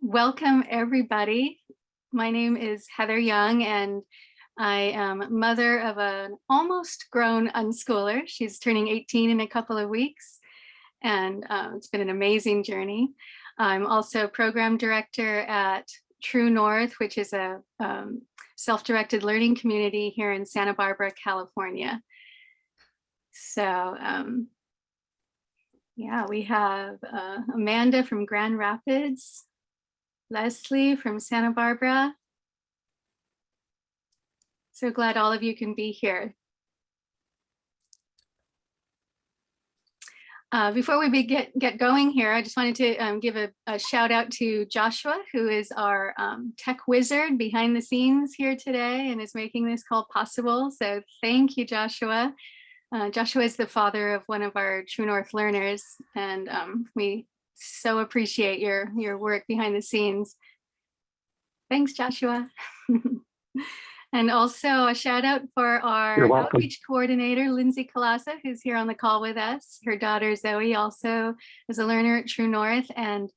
Welcome, everybody. My name is Heather Young, and I am mother of an almost grown unschooler. She's turning 18 in a couple of weeks, and it's been an amazing journey. I'm also program director at True North, which is a self-directed learning community here in Santa Barbara, California. So yeah, we have Amanda from Grand Rapids, Leslie from Santa Barbara. So glad all of you can be here. Before we get going here, I just wanted to give a shout out to Joshua, who is our tech wizard behind the scenes here today and is making this call possible. So thank you, Joshua. Joshua is the father of one of our True North learners, and we so appreciate your work behind the scenes. Thanks, Joshua. And also a shout out for our outreach coordinator, Lindsay Kalasa, who's here on the call with us. Her daughter, Zoe, also is a learner at True North. And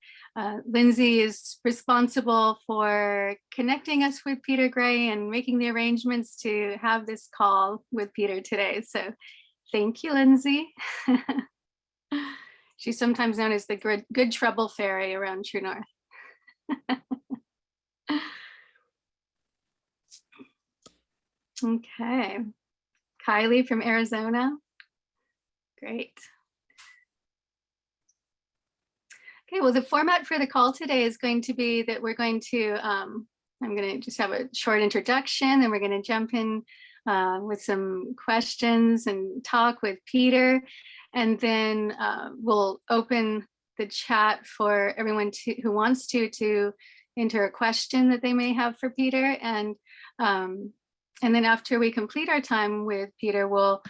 Lindsay is responsible for connecting us with Peter Gray and making the arrangements to have this call with Peter today. So thank you, Lindsay. She's sometimes known as the good trouble fairy around True North. Okay, Kylie from Arizona. Great. Okay, well, the format for the call today is going to be that we're going to, I'm going to just have a short introduction, and we're going to jump in with some questions and talk with Peter. And then we'll open the chat for everyone who wants to enter a question that they may have for Peter. And then after we complete our time with Peter, we'll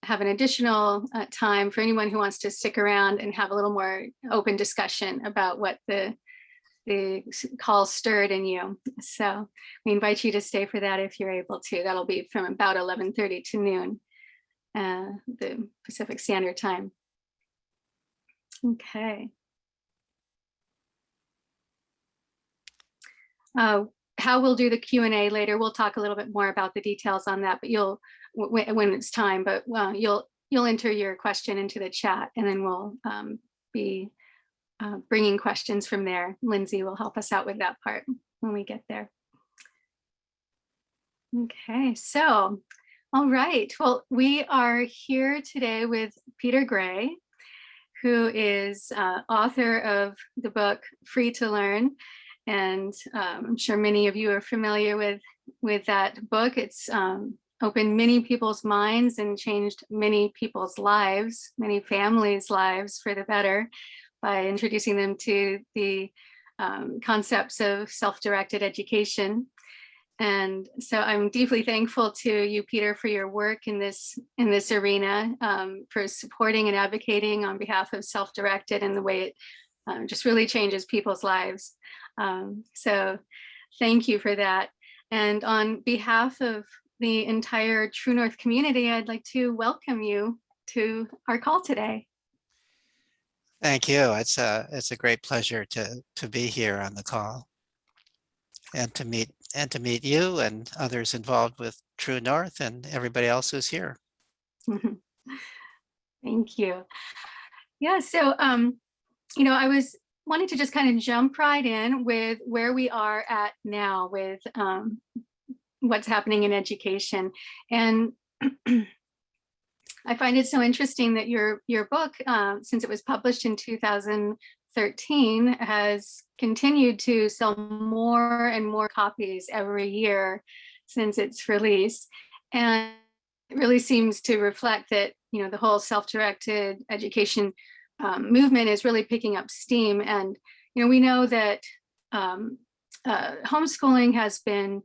have an additional time for anyone who wants to stick around and have a little more open discussion about what the call stirred in you. So we invite you to stay for that if you're able to. That'll be from about 11:30 to noon, the Pacific Standard Time. Okay. How we'll do the Q&A later, we'll talk a little bit more about the details on that, but you'll, when it's time, but you'll enter your question into the chat, and then we'll be bringing questions from there. Lindsay will help us out with that part when we get there. Okay, so, all right. Well, we are here today with Peter Gray, who is author of the book Free to Learn. And I'm sure many of you are familiar with that book. It's opened many people's minds and changed many people's lives, many families' lives for the better, by introducing them to the concepts of self-directed education. And so I'm deeply thankful to you, Peter, for your work in this arena, for supporting and advocating on behalf of self-directed and the way it just really changes people's lives. So thank you for that. And on behalf of the entire True North community, I'd like to welcome you to our call today. Thank you. It's a great pleasure to be here on the call and to meet you and others involved with True North and everybody else who's here. Thank you. Yeah, so you know, I wanted to just kind of jump right in with where we are at now with what's happening in education. And I find it so interesting that your book, since it was published in 2013, has continued to sell more and more copies every year since its release. And it really seems to reflect that, you know, the whole self-directed education movement is really picking up steam. And, you know, we know that homeschooling has been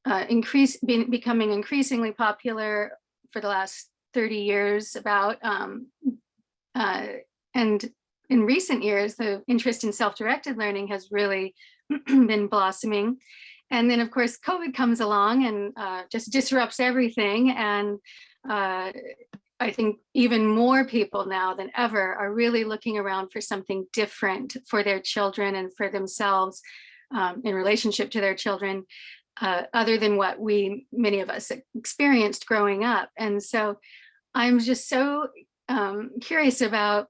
becoming increasingly popular for the last 30 years about, and in recent years, the interest in self-directed learning has really been blossoming. And then of course, COVID comes along and just disrupts everything. And I think even more people now than ever are really looking around for something different for their children and for themselves, in relationship to their children, other than what many of us experienced growing up. And so I'm just so curious about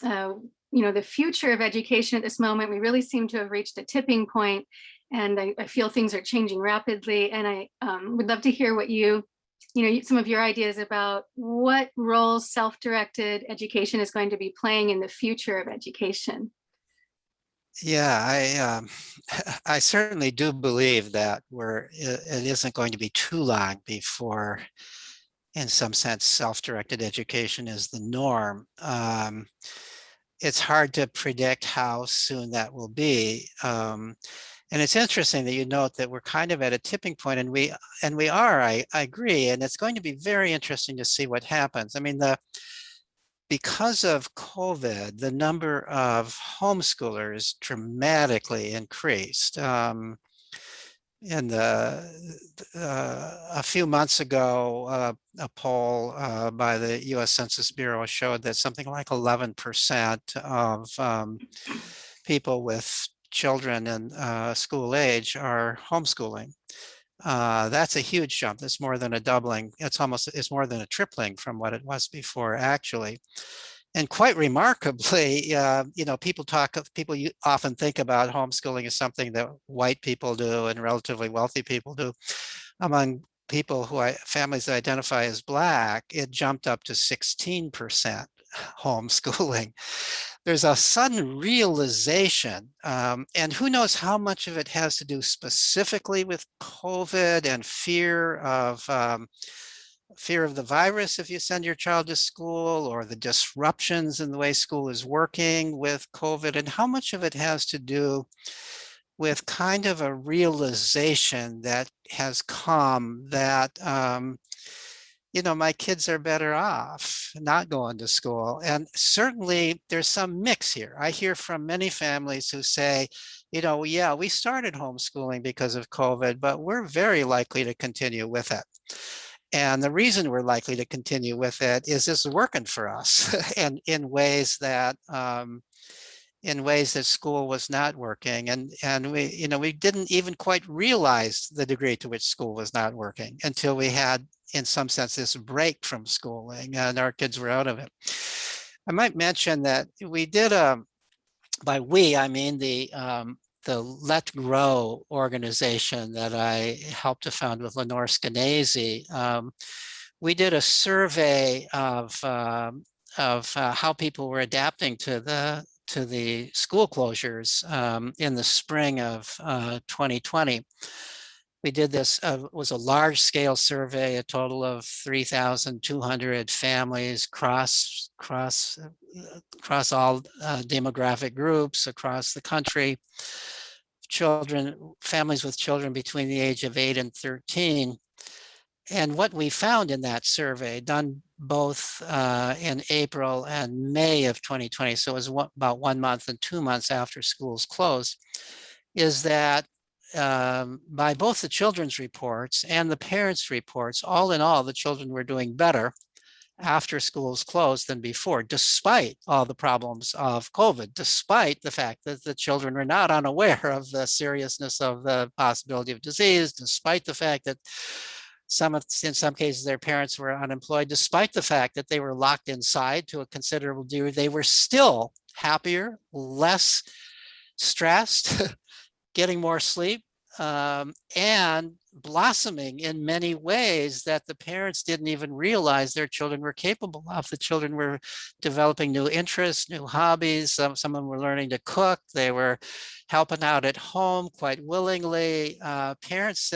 the future of education at this moment. We really seem to have reached a tipping point, and I feel things are changing rapidly. And I would love to hear what some of your ideas about what role self-directed education is going to be playing in the future of education. Yeah, I certainly do believe that it isn't going to be too long before, in some sense, self-directed education is the norm. It's hard to predict how soon that will be. And it's interesting that you note that we're kind of at a tipping point, and we are, I agree, and it's going to be very interesting to see what happens. I mean, because of COVID, the number of homeschoolers dramatically increased. And a few months ago, a poll by the US Census Bureau showed that something like 11% of people with children in school age are homeschooling. That's a huge jump. That's more than a doubling. It's more than a tripling from what it was before, actually. And quite remarkably, people often think about homeschooling as something that white people do and relatively wealthy people do. Among families that identify as Black, it jumped up to 16% homeschooling. There's a sudden realization, and who knows how much of it has to do specifically with COVID and fear of the virus if you send your child to school, or the disruptions in the way school is working with COVID, and how much of it has to do with kind of a realization that has come that my kids are better off not going to school. And certainly there's some mix here. I hear from many families who say, yeah, we started homeschooling because of COVID, but we're very likely to continue with it. And the reason we're likely to continue with it is it's working for us and in ways that school was not working. And we didn't even quite realize the degree to which school was not working until we had, in some sense, this break from schooling and our kids were out of it. I might mention that we did by we, I mean the Let Grow organization that I helped to found with Lenore Skenazy. We did a survey of how people were adapting to the school closures in the spring of 2020. We did this, was a large scale survey, a total of 3,200 families across all demographic groups across the country. Families with children between the age of 8 and 13. And what we found in that survey, done both in April and May of 2020, so it was about 1 month and 2 months after schools closed, is that by both the children's reports and the parents' reports, all in all, the children were doing better after schools closed than before, despite all the problems of COVID, despite the fact that the children were not unaware of the seriousness of the possibility of disease, despite the fact that in some cases their parents were unemployed, despite the fact that they were locked inside to a considerable degree, they were still happier, less stressed, getting more sleep, and blossoming in many ways that the parents didn't even realize their children were capable of. The children were developing new interests, new hobbies. Some of them were learning to cook. They were helping out at home quite willingly. Parents'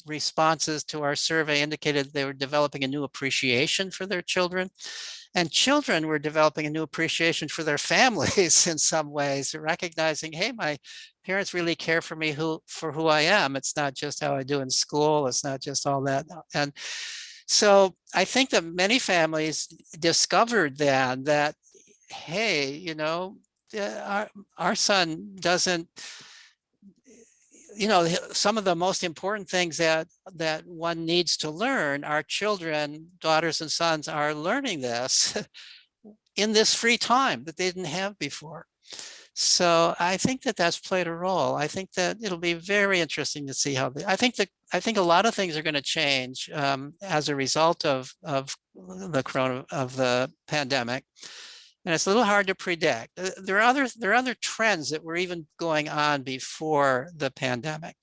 responses to our survey indicated they were developing a new appreciation for their children. And children were developing a new appreciation for their families in some ways, recognizing, hey, my parents really care for me for who I am. It's not just how I do in school. It's not just all that. And so I think that many families discovered then that, hey, our son doesn't, some of the most important things that one needs to learn, our children, daughters and sons are learning this in this free time that they didn't have before. So I think that that's played a role. I think that it'll be very interesting to see how I think a lot of things are going to change as a result of the pandemic. And it's a little hard to predict. There are other trends that were even going on before the pandemic.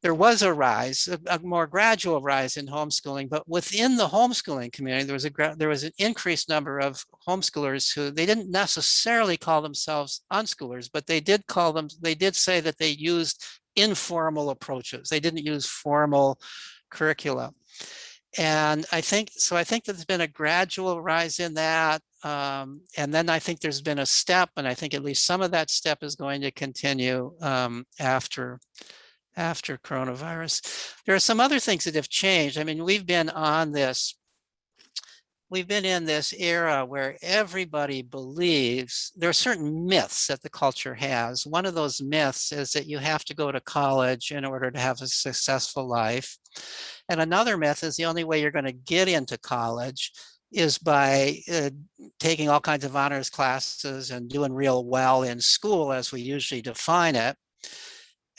There was a rise, a more gradual rise in homeschooling, but within the homeschooling community, there was an increased number of homeschoolers who they didn't necessarily call themselves unschoolers, but they did say that they used informal approaches. They didn't use formal curricula. And I think that there's been a gradual rise in that. And then I think there's been a step, and I think at least some of that step is going to continue after coronavirus. There are some other things that have changed. I mean, we've been in this era where everybody believes there are certain myths that the culture has. One of those myths is that you have to go to college in order to have a successful life. And another myth is the only way you're going to get into college is by taking all kinds of honors classes and doing real well in school as we usually define it.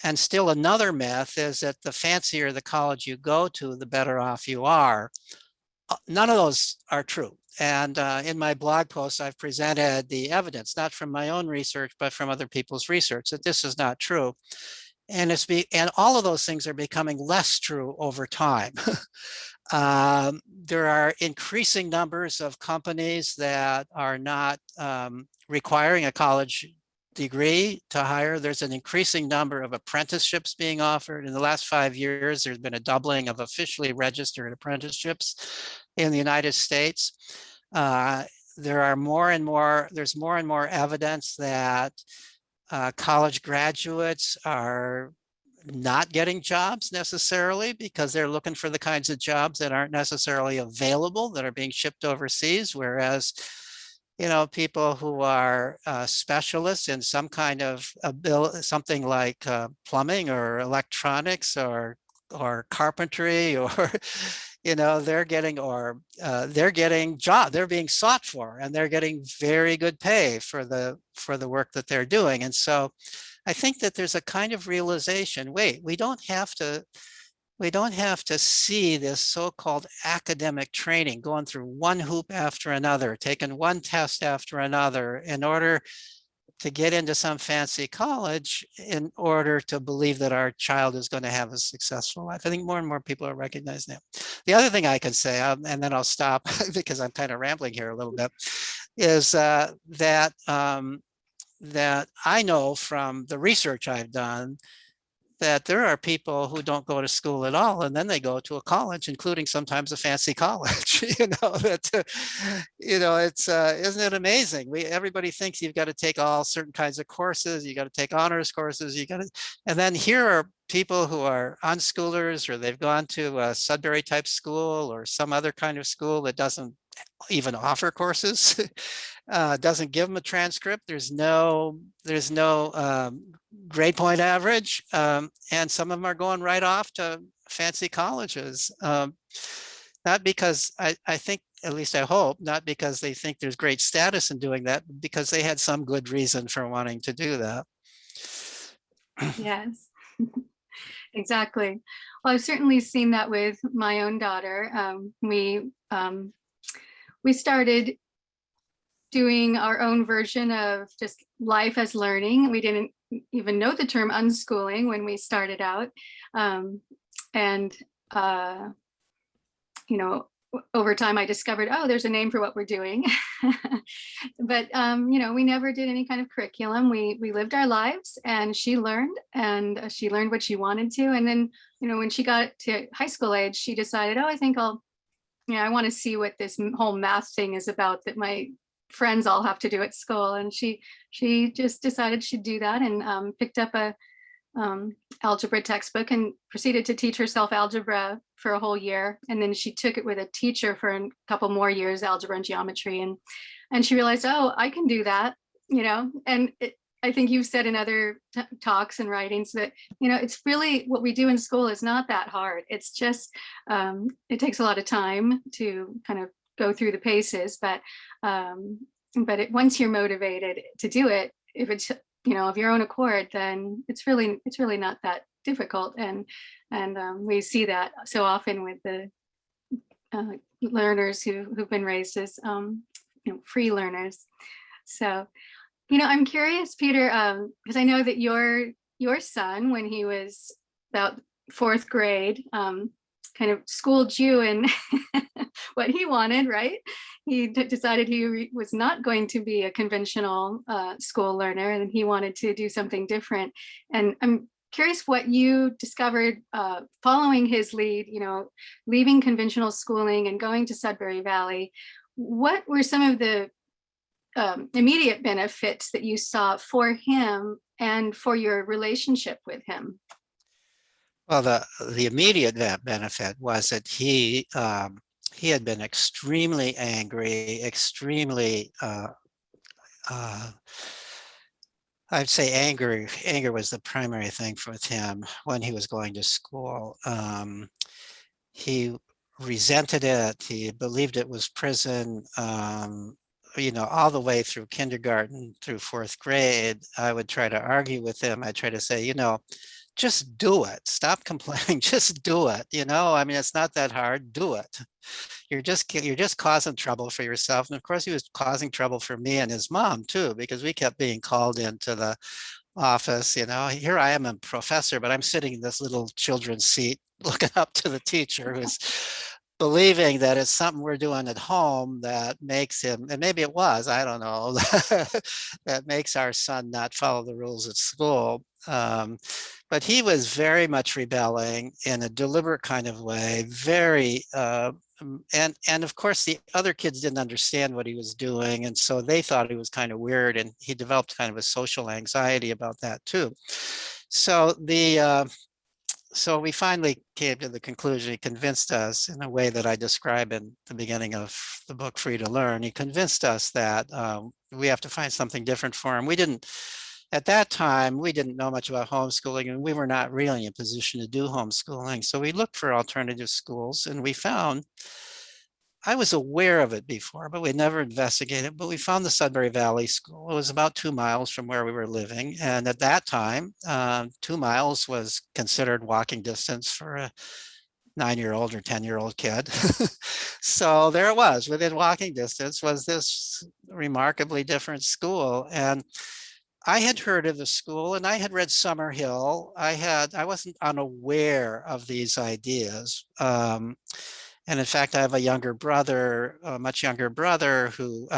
And still another myth is that the fancier the college you go to, the better off you are. None of those are true. And in my blog posts, I've presented the evidence, not from my own research, but from other people's research, that this is not true. And all of those things are becoming less true over time. There are increasing numbers of companies that are not requiring a college degree to hire. There's an increasing number of apprenticeships being offered. In the last 5 years, there's been a doubling of officially registered apprenticeships in the United States. There's more and more evidence that college graduates are not getting jobs necessarily because they're looking for the kinds of jobs that aren't necessarily available, that are being shipped overseas, whereas people who are specialists in some kind of something like plumbing or electronics or carpentry, or they're getting they're being sought for, and they're getting very good pay for the work that they're doing. And so I think that there's a kind of realization, wait, we don't have to see this so-called academic training, going through one hoop after another, taking one test after another in order to get into some fancy college, in order to believe that our child is going to have a successful life. I think more and more people are recognizing that. The other thing I can say, and then I'll stop because I'm kind of rambling here a little bit, is that I know from the research I've done that there are people who don't go to school at all, and then they go to a college, including sometimes a fancy college. Isn't it amazing? Everybody thinks you've got to take all certain kinds of courses, you got to take honors courses, and then here are people who are unschoolers, or they've gone to a Sudbury type school or some other kind of school that doesn't even offer courses, doesn't give them a transcript. There's no grade point average, and some of them are going right off to fancy colleges. Not because I think, at least I hope, not because they think there's great status in doing that, but because they had some good reason for wanting to do that. Yes, exactly. Well, I've certainly seen that with my own daughter. We started doing our own version of just life as learning. We didn't even know the term unschooling when we started out. Over time I discovered, there's a name for what we're doing. But, we never did any kind of curriculum. We lived our lives, and she learned what she wanted to. And then, when she got to high school age, she decided, I think I want to see what this whole math thing is about that my friends all have to do at school. And she just decided she'd do that, and picked up a algebra textbook and proceeded to teach herself algebra for a whole year. And then she took it with a teacher for a couple more years, algebra and geometry. And she realized, I can do that, and I think you've said in other talks and writings that, it's really what we do in school is not that hard. It's just, it takes a lot of time to kind of go through the paces, but once you're motivated to do it, if it's, of your own accord, then it's really not that difficult. And we see that so often with the learners who've been raised as, free learners. So, I'm curious, Peter, because I know that your son, when he was about fourth grade, kind of schooled you in what he wanted, right? He decided he was not going to be a conventional school learner, and he wanted to do something different. And I'm curious what you discovered following his lead, leaving conventional schooling and going to Sudbury Valley. What were some of the immediate benefits that you saw for him and for your relationship with him? Well, the immediate benefit was that he had been extremely angry, extremely I'd say anger was the primary thing with him when he was going to school. He resented it. He believed it was prison. All the way through kindergarten through fourth grade, I would try to argue with him. I'd try to say, just do it. Stop complaining. Just do it. I mean, it's not that hard. Do it. You're just causing trouble for yourself. And of course, he was causing trouble for me and his mom too, because we kept being called into the office. Here I am, a professor, but I'm sitting in this little children's seat looking up to the teacher who's believing that it's something we're doing at home that makes him, and maybe it was, I don't know, that makes our son not follow the rules at school. But he was very much rebelling in a deliberate kind of way, very, and of course the other kids didn't understand what he was doing, and so they thought he was kind of weird, and he developed kind of a social anxiety about that too. So so we finally came to the conclusion. He convinced us in a way that I describe in the beginning of the book, Free to Learn. He convinced us that we have to find something different for him. At that time, we didn't know much about homeschooling, and we were not really in a position to do homeschooling. So we looked for alternative schools, and we found, I was aware of it before, but we never investigated. But we found the Sudbury Valley School. It was about 2 miles from where we were living. And at that time, 2 miles was considered walking distance for a 9-year-old or 10-year-old kid. So there it was, within walking distance was this remarkably different school. And I had heard of the school and I had read Summerhill. I wasn't unaware of these ideas. And in fact, I have a younger brother, a much younger brother, who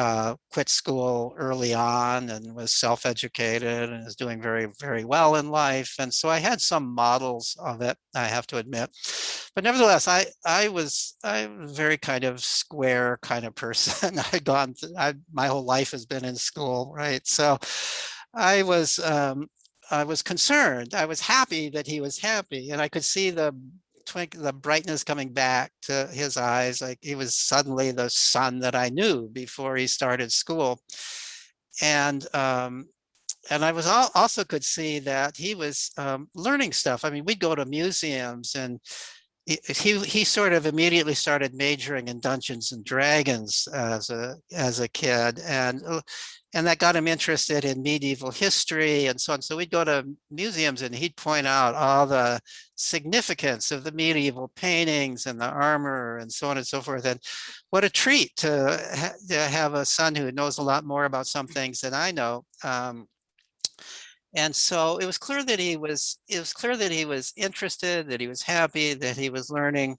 quit school early on and was self-educated and is doing very, very well in life. And so I had some models of it, I have to admit. But nevertheless, I was a very kind of square kind of person. My whole life has been in school, right? So I was concerned. I was happy that he was happy, and I could see the brightness coming back to his eyes, like he was suddenly the son that I knew before he started school. And I was also could see that he was learning stuff. I mean, we'd go to museums, and he sort of immediately started majoring in Dungeons and Dragons as a kid, and that got him interested in medieval history and so on. So we'd go to museums and he'd point out all the significance of the medieval paintings and the armor and so on and so forth. And what a treat to have a son who knows a lot more about some things than I know. And so it was clear that he was interested, that he was happy, that he was learning.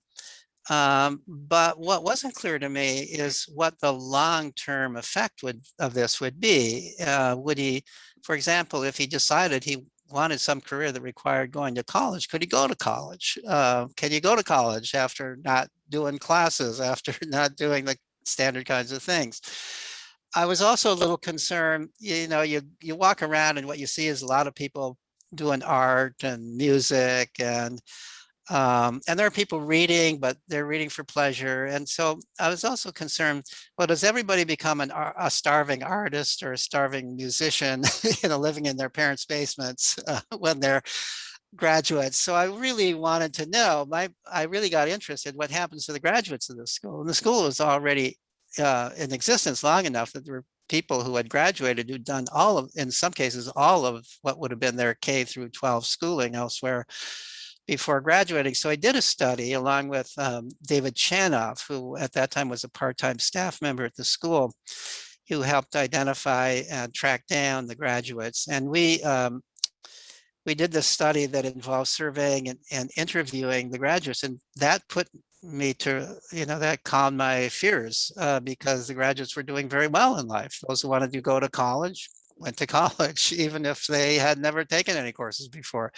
But what wasn't clear to me is what the long-term effect of this would be. Would he, for example, if he decided he wanted some career that required going to college, could he go to college? Can you go to college after not doing classes, after not doing the standard kinds of things? I was also a little concerned, you walk around and what you see is a lot of people doing art and music, and And there are people reading, but they're reading for pleasure. And so I was also concerned, well, does everybody become a starving artist or a starving musician, living in their parents' basements when they're graduates? So I really wanted to know, I really got interested what happens to the graduates of the school. And the school was already in existence long enough that there were people who had graduated who'd done in some cases, all of what would have been their K through 12 schooling elsewhere before graduating. So I did a study along with David Chanoff, who at that time was a part-time staff member at the school, who helped identify and track down the graduates. And we did this study that involved surveying and interviewing the graduates, and that put me to, that calmed my fears because the graduates were doing very well in life. Those who wanted to go to college went to college, even if they had never taken any courses before.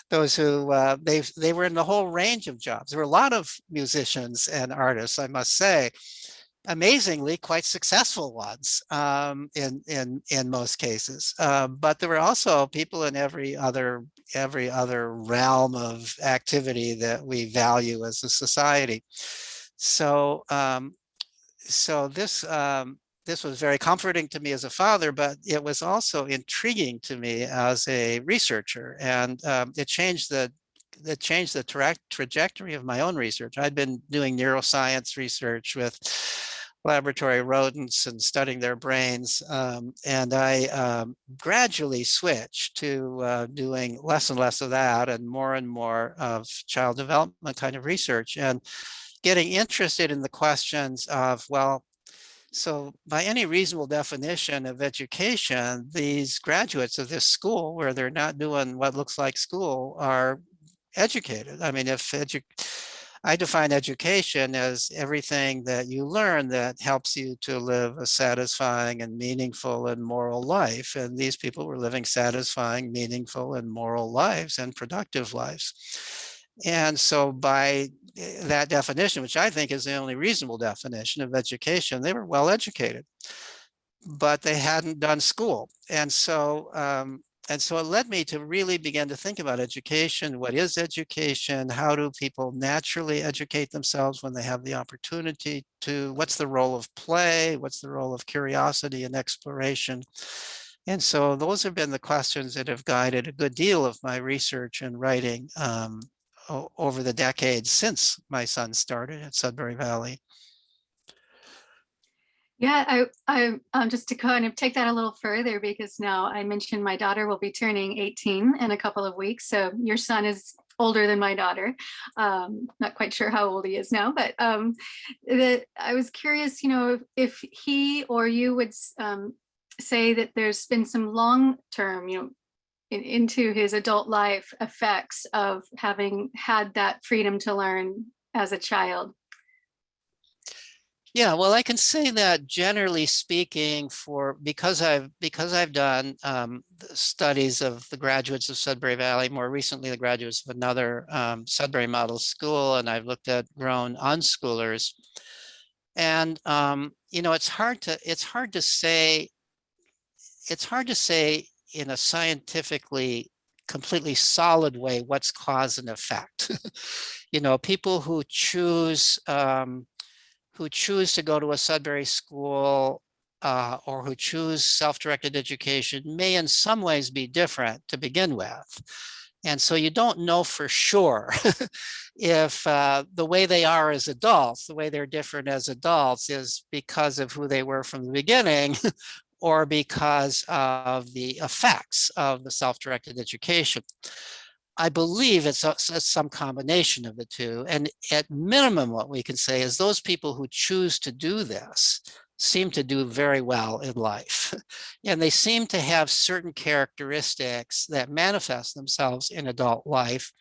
Those who, they were in the whole range of jobs. There were a lot of musicians and artists, I must say, amazingly quite successful ones in most cases. But there were also people in every other realm of activity that we value as a society. So this was very comforting to me as a father, but it was also intriguing to me as a researcher, and it changed the trajectory of my own research. I'd been doing neuroscience research with laboratory rodents and studying their brains. And I gradually switched to doing less and less of that and more of child development kind of research, and getting interested in the questions of, well, so by any reasonable definition of education, these graduates of this school, where they're not doing what looks like school, are educated. I mean, I define education as everything that you learn that helps you to live a satisfying and meaningful and moral life. And these people were living satisfying, meaningful, and moral lives and productive lives. And so by that definition, which I think is the only reasonable definition of education, they were well educated, but they hadn't done school. And so it led me to really begin to think about education. What is education? How do people naturally educate themselves when they have the opportunity to? What's the role of play? What's the role of curiosity and exploration? And so those have been the questions that have guided a good deal of my research and writing over the decades since my son started at Sudbury Valley. Yeah, I just to kind of take that a little further, because now I mentioned my daughter will be turning 18 in a couple of weeks. So your son is older than my daughter. Not quite sure how old he is now, but I was curious, if he or you would say that there's been some long-term, into his adult life effects of having had that freedom to learn as a child. Yeah, well, I can say that generally speaking, because I've done studies of the graduates of Sudbury Valley, more recently the graduates of another Sudbury Model School, and I've looked at grown unschoolers, and it's hard to say in a scientifically completely solid way what's cause and effect. People who choose to go to a Sudbury school or who choose self-directed education may in some ways be different to begin with. And so you don't know for sure if the way they are as adults, the way they're different as adults, is because of who they were from the beginning or because of the effects of the self-directed education. I believe it's some combination of the two. And at minimum, what we can say is those people who choose to do this seem to do very well in life. And they seem to have certain characteristics that manifest themselves in adult life,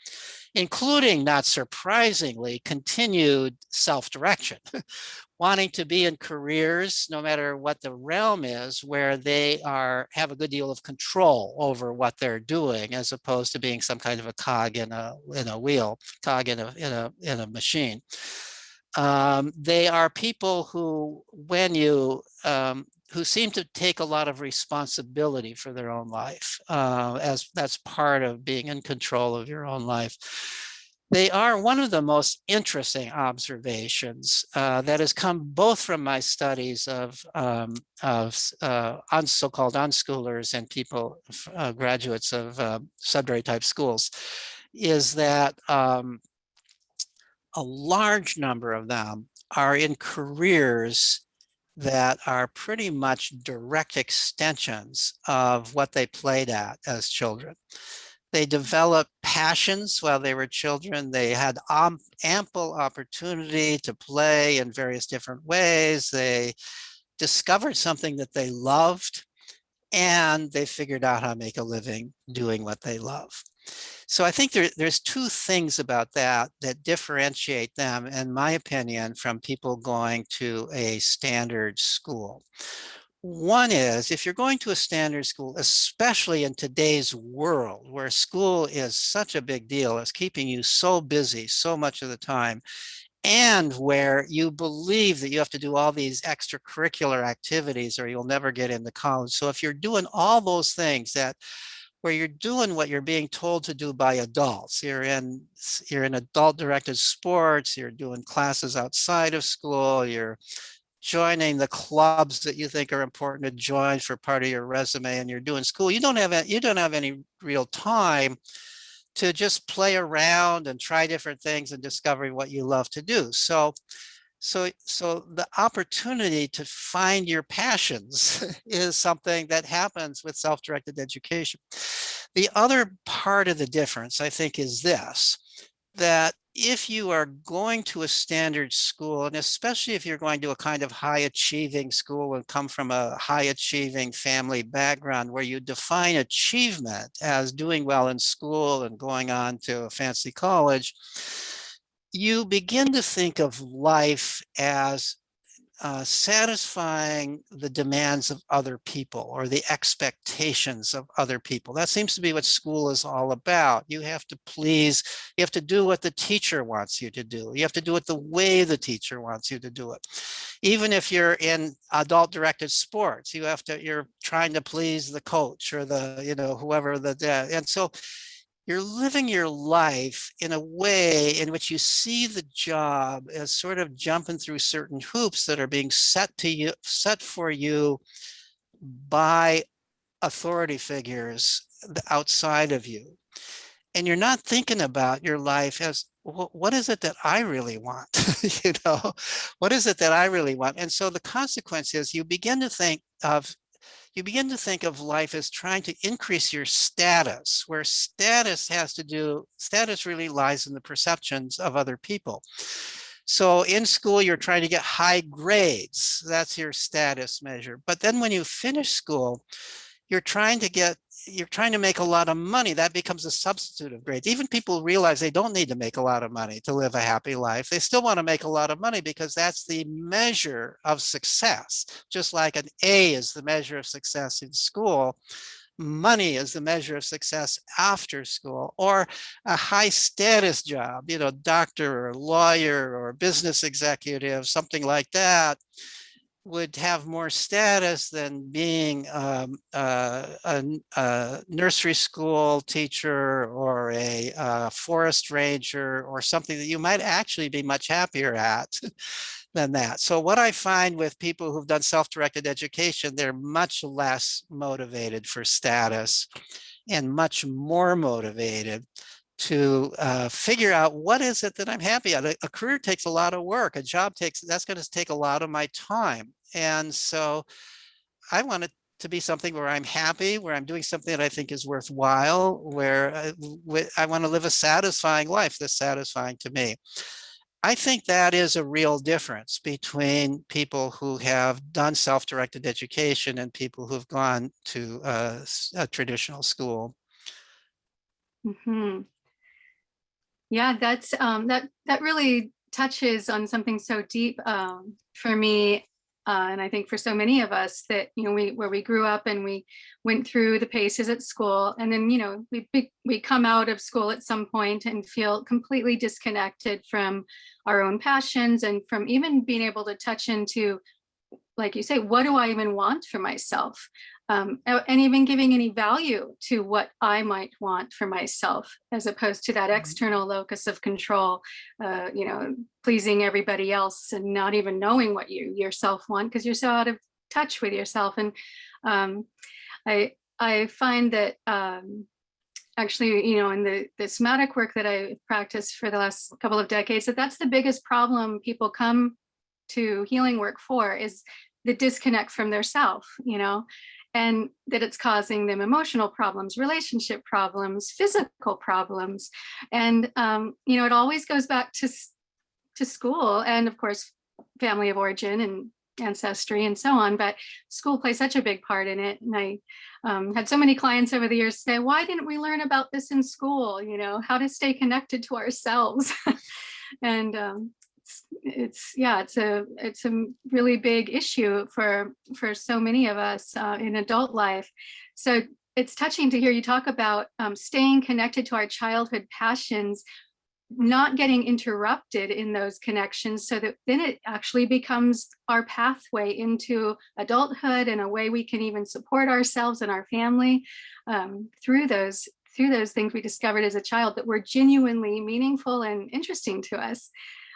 including, not surprisingly, continued self-direction. Wanting to be in careers, no matter what the realm is, where they have a good deal of control over what they're doing, as opposed to being some kind of a cog in a wheel, cog in a machine. They are people who, who seem to take a lot of responsibility for their own life, as that's part of being in control of your own life. They are one of the most interesting observations that has come both from my studies of so-called unschoolers and people, graduates of sudbury type schools, is that a large number of them are in careers that are pretty much direct extensions of what they played at as children. They developed passions while they were children. They had ample opportunity to play in various different ways. They discovered something that they loved, and they figured out how to make a living doing what they love. So I think there's two things about that that differentiate them, in my opinion, from people going to a standard school. One is, if you're going to a standard school, especially in today's world where school is such a big deal, it's keeping you so busy so much of the time, and where you believe that you have to do all these extracurricular activities or you'll never get into college. So if you're doing all those things where you're doing what you're being told to do by adults, you're in adult directed sports, you're doing classes outside of school, you're joining the clubs that you think are important to join for part of your resume, and you're doing school, you don't have any real time to just play around and try different things and discover what you love to do. So the opportunity to find your passions is something that happens with self-directed education. The other part of the difference, I think, is this, that if you are going to a standard school, and especially if you're going to a kind of high achieving school and come from a high achieving family background where you define achievement as doing well in school and going on to a fancy college, you begin to think of life as satisfying the demands of other people or the expectations of other people. That seems to be what school is all about. You have to please, you have to do what the teacher wants you to do. You have to do it the way the teacher wants you to do it. Even if you're in adult directed sports, you're trying to please the coach or whoever and so you're living your life in a way in which you see the job as sort of jumping through certain hoops that are being set for you by authority figures outside of you. And you're not thinking about your life as, what is it that I really want? What is it that I really want? And so the consequence is you begin to think of life as trying to increase your status, where status really lies in the perceptions of other people. So in school, you're trying to get high grades. That's your status measure. But then when you finish school, you're trying to make a lot of money. That becomes a substitute of grades. Even people realize they don't need to make a lot of money to live a happy life. They still want to make a lot of money because that's the measure of success. Just like an A is the measure of success in school, money is the measure of success after school, or a high status job, doctor or lawyer or business executive, something like that, would have more status than being a nursery school teacher or a forest ranger or something that you might actually be much happier at than that. So what I find with people who've done self-directed education, they're much less motivated for status and much more motivated to figure out what is it that I'm happy at. A career takes a lot of work. A job that's going to take a lot of my time. And so I want it to be something where I'm happy, where I'm doing something that I think is worthwhile, where I want to live a satisfying life that's satisfying to me. I think that is a real difference between people who have done self-directed education and people who've gone to a traditional school. Mm-hmm. Yeah, that really touches on something so deep for me, and I think for so many of us, that where we grew up and we went through the paces at school, and then we come out of school at some point and feel completely disconnected from our own passions and from even being able to touch into, like you say, what do I even want for myself? and even giving any value to what I might want for myself, as opposed to that external locus of control, pleasing everybody else and not even knowing what you yourself want because you're so out of touch with yourself. And I find that actually, in the somatic work that I practiced for the last couple of decades, that's the biggest problem people come to healing work for, is the disconnect from their self, and that it's causing them emotional problems, relationship problems, physical problems. And, it always goes back to school and, of course, family of origin and ancestry and so on, but school plays such a big part in it. And I had so many clients over the years say, why didn't we learn about this in school? How to stay connected to ourselves. And it's a really big issue for so many of us in adult life. So it's touching to hear you talk about staying connected to our childhood passions, not getting interrupted in those connections, so that then it actually becomes our pathway into adulthood and a way we can even support ourselves and our family through those things we discovered as a child that were genuinely meaningful and interesting to us.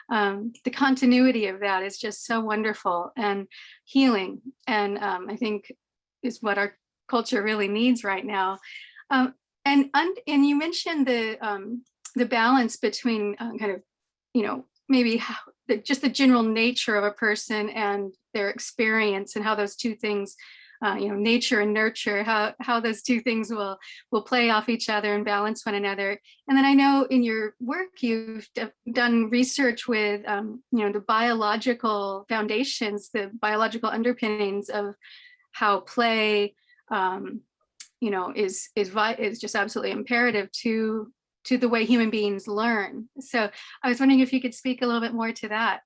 The continuity of that is just so wonderful and healing, and I think is what our culture really needs right now. And you mentioned the balance between kind of, maybe just the general nature of a person and their experience, and how those two things, nature and nurture, how those two things will play off each other and balance one another. And then I know in your work you've done research with, the biological foundations, the biological underpinnings of how play, is just absolutely imperative to the way human beings learn. So I was wondering if you could speak a little bit more to that.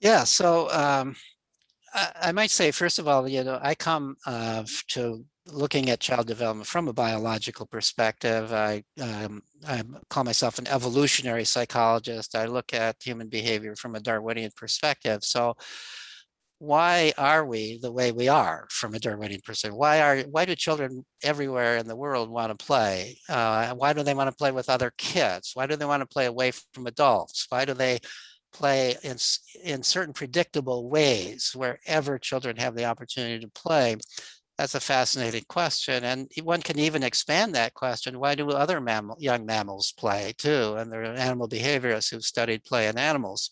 Yeah, so I might say, first of all, I come to looking at child development from a biological perspective. I call myself an evolutionary psychologist. I look at human behavior from a Darwinian perspective. So why are we the way we are from a Darwinian perspective? Why do children everywhere in the world want to play? Why do they want to play with other kids? Why do they want to play away from adults? Why do they play in certain predictable ways wherever children have the opportunity to play? That's a fascinating question. And one can even expand that question. Why do other young mammals play too? And there are animal behaviorists who've studied play in animals.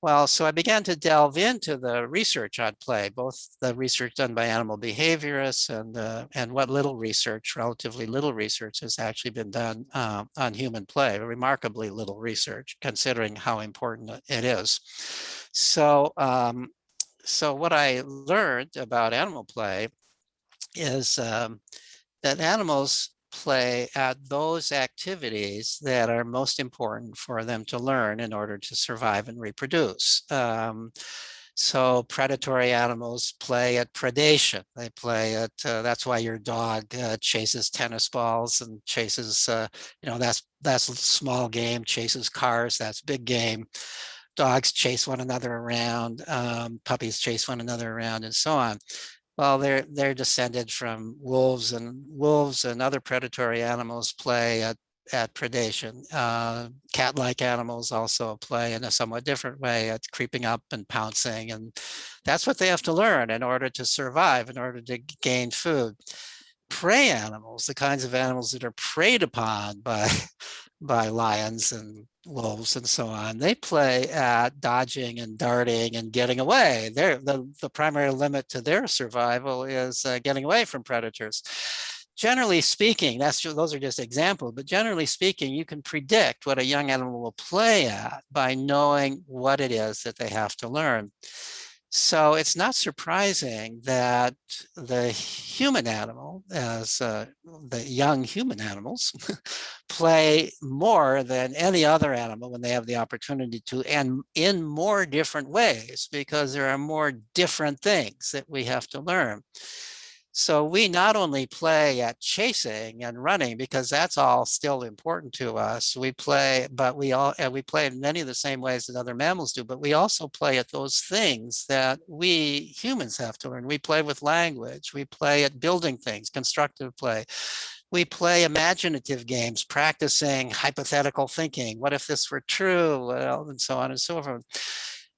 Well, so I began to delve into the research on play, both the research done by animal behaviorists and what relatively little research has actually been done on human play, remarkably little research considering how important it is. So, so what I learned about animal play is that animals play at those activities that are most important for them to learn in order to survive and reproduce. So predatory animals play at predation. They play at, that's why your dog chases tennis balls and chases, that's small game, chases cars, that's big game. Dogs chase one another around, puppies chase one another around, and so on. Well, they're descended from wolves and other predatory animals play at predation. Cat-like animals also play in a somewhat different way at creeping up and pouncing, and that's what they have to learn in order to survive, in order to gain food. Prey animals, the kinds of animals that are preyed upon by lions and wolves and so on, they play at dodging and darting and getting away. The primary limit to their survival is getting away from predators. Generally speaking, those are just examples, but generally speaking, you can predict what a young animal will play at by knowing what it is that they have to learn. So it's not surprising that the human animal, as the young human animals, play more than any other animal when they have the opportunity to, and in more different ways, because there are more different things that we have to learn. So we not only play at chasing and running, because that's all still important to us. We play, but we play in many of the same ways that other mammals do, but we also play at those things that we humans have to learn. We play with language, we play at building things, constructive play. We play imaginative games, practicing hypothetical thinking. What if this were true? Well, and so on and so forth.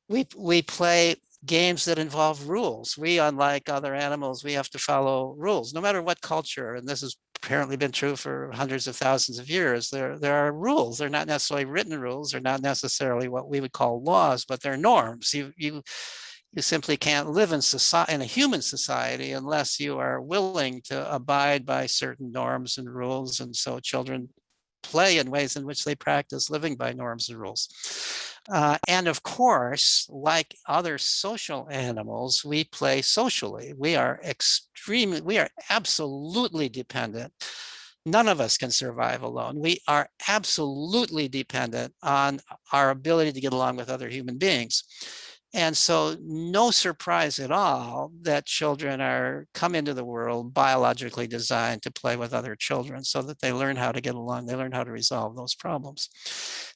We play games that involve rules. We, unlike other animals, we have to follow rules, no matter what culture. And this has apparently been true for hundreds of thousands of years. There are rules. They're not necessarily written rules. They're not necessarily what we would call laws, but they're norms. You simply can't live in society, in a human society, unless you are willing to abide by certain norms and rules. And so children play in ways in which they practice living by norms and rules. And of course, like other social animals, we play socially. We are absolutely dependent. None of us can survive alone. We are absolutely dependent on our ability to get along with other human beings. And so no surprise at all that children come into the world biologically designed to play with other children so that they learn how to get along, they learn how to resolve those problems.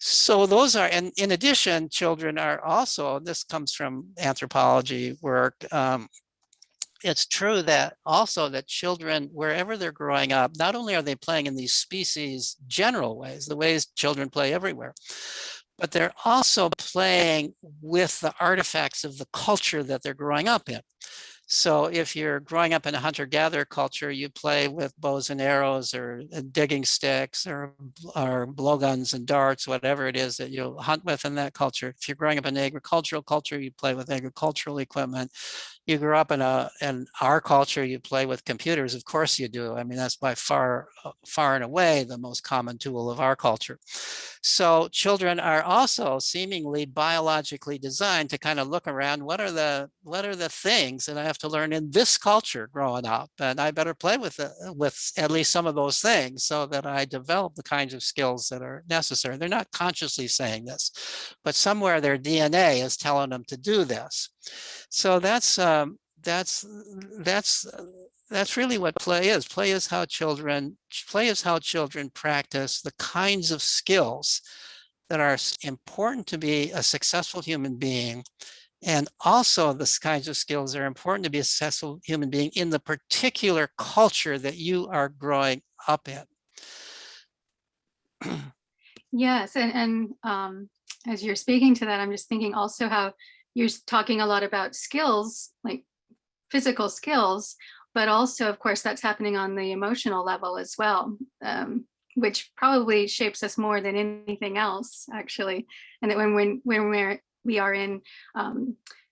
So those are, and in addition, children are also, this comes from anthropology work, it's true that also that children, wherever they're growing up, not only are they playing in these species general ways, the ways children play everywhere, but they're also playing with the artifacts of the culture that they're growing up in. So if you're growing up in a hunter-gatherer culture, you play with bows and arrows or digging sticks or blowguns and darts, whatever it is that you hunt with in that culture. If you're growing up in an agricultural culture, you play with agricultural equipment. You grew up in our culture, you play with computers. Of course you do. I mean, that's by far and away the most common tool of our culture. So children are also seemingly biologically designed to kind of look around, what are the things that I have to learn in this culture growing up? And I better play with at least some of those things so that I develop the kinds of skills that are necessary. They're not consciously saying this, but somewhere their DNA is telling them to do this. So that's really what play is. Play is how children practice the kinds of skills that are important to be a successful human being, and also the kinds of skills that are important to be a successful human being in the particular culture that you are growing up in. Yes, and as you're speaking to that, I'm just thinking also how you're talking a lot about skills, like physical skills, but also, of course, that's happening on the emotional level as well, which probably shapes us more than anything else, actually. And that when we are in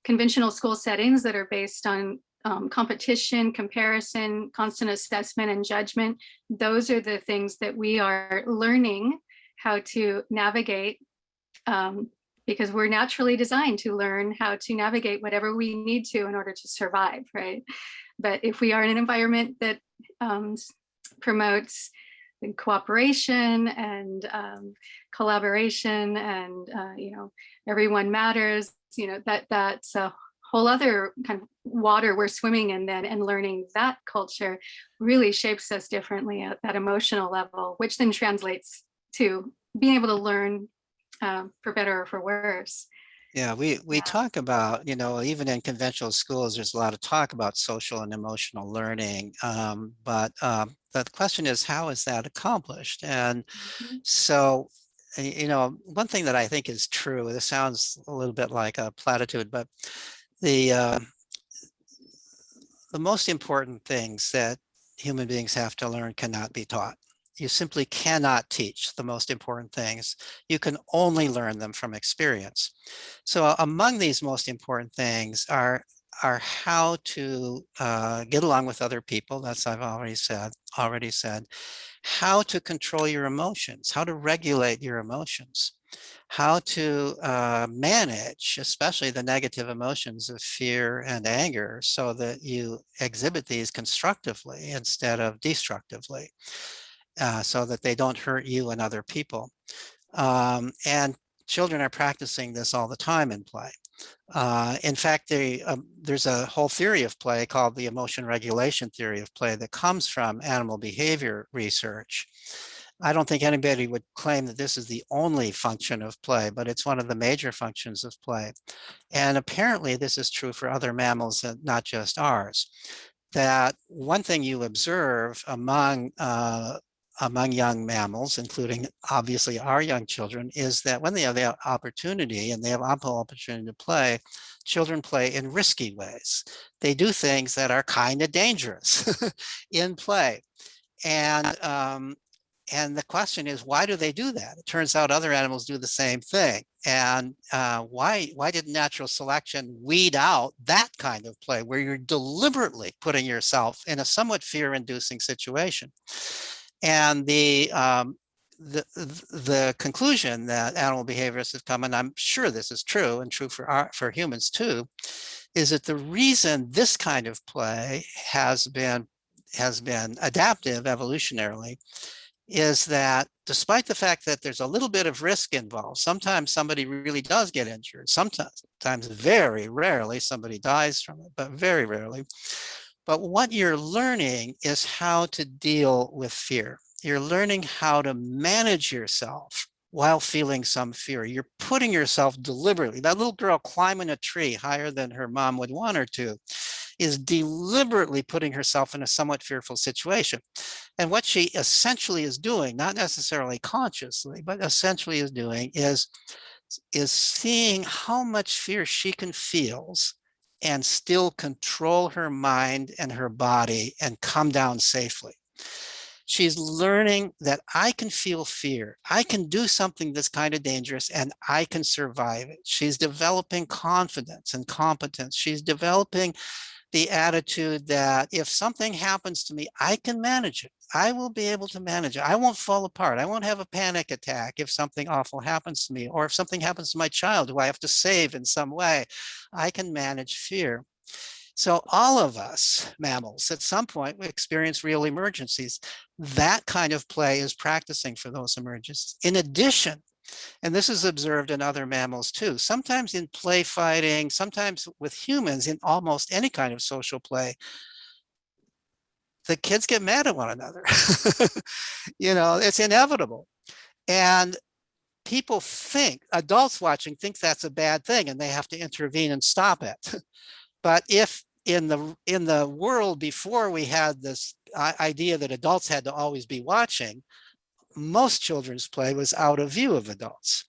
conventional school settings that are based on competition, comparison, constant assessment, and judgment, those are the things that we are learning how to navigate, because we're naturally designed to learn how to navigate whatever we need to in order to survive, right? But if we are in an environment that promotes cooperation and collaboration and everyone matters, that's a whole other kind of water we're swimming in then, and learning that culture really shapes us differently at that emotional level, which then translates to being able to learn for better or for worse. Yeah, we talk about, even in conventional schools, there's a lot of talk about social and emotional learning. But the question is, how is that accomplished? And so, one thing that I think is true, this sounds a little bit like a platitude, but the most important things that human beings have to learn cannot be taught. You simply cannot teach the most important things. You can only learn them from experience. So among these most important things are how to get along with other people. That's I've already said. How to control your emotions, how to regulate your emotions, how to manage, especially the negative emotions of fear and anger, so that you exhibit these constructively instead of destructively, so that they don't hurt you and other people. And children are practicing this all the time in play. In fact, there's a whole theory of play called the emotion regulation theory of play that comes from animal behavior research. I don't think anybody would claim that this is the only function of play, but it's one of the major functions of play. And apparently this is true for other mammals and not just ours. That one thing you observe among young mammals, including obviously our young children, is that when they have the opportunity and they have ample opportunity to play, children play in risky ways. They do things that are kind of dangerous in play. And the question is, why do they do that? It turns out other animals do the same thing. And why did natural selection weed out that kind of play where you're deliberately putting yourself in a somewhat fear-inducing situation? And the conclusion that animal behaviorists have come, and I'm sure this is true and true for humans too, is that the reason this kind of play has been adaptive evolutionarily is that despite the fact that there's a little bit of risk involved, sometimes somebody really does get injured, sometimes very rarely somebody dies from it, but very rarely. But what you're learning is how to deal with fear. You're learning how to manage yourself while feeling some fear. You're putting yourself deliberately. That little girl climbing a tree higher than her mom would want her to is deliberately putting herself in a somewhat fearful situation. And what she essentially is doing, not necessarily consciously, but essentially is doing is seeing how much fear she can feel and still control her mind and her body and come down safely. She's learning that I can feel fear. I can do something that's kind of dangerous and I can survive it. She's developing confidence and competence. She's developing the attitude that if something happens to me, I can manage it. I will be able to manage it. I won't fall apart. I won't have a panic attack if something awful happens to me, or if something happens to my child who I have to save in some way. I can manage fear. So all of us mammals at some point we experience real emergencies. That kind of play is practicing for those emergencies. In addition, and this is observed in other mammals too, sometimes in play fighting, sometimes with humans in almost any kind of social play, the kids get mad at one another. It's inevitable. And people think, adults watching think that's a bad thing and they have to intervene and stop it. But if in the world before we had this idea that adults had to always be watching, most children's play was out of view of adults.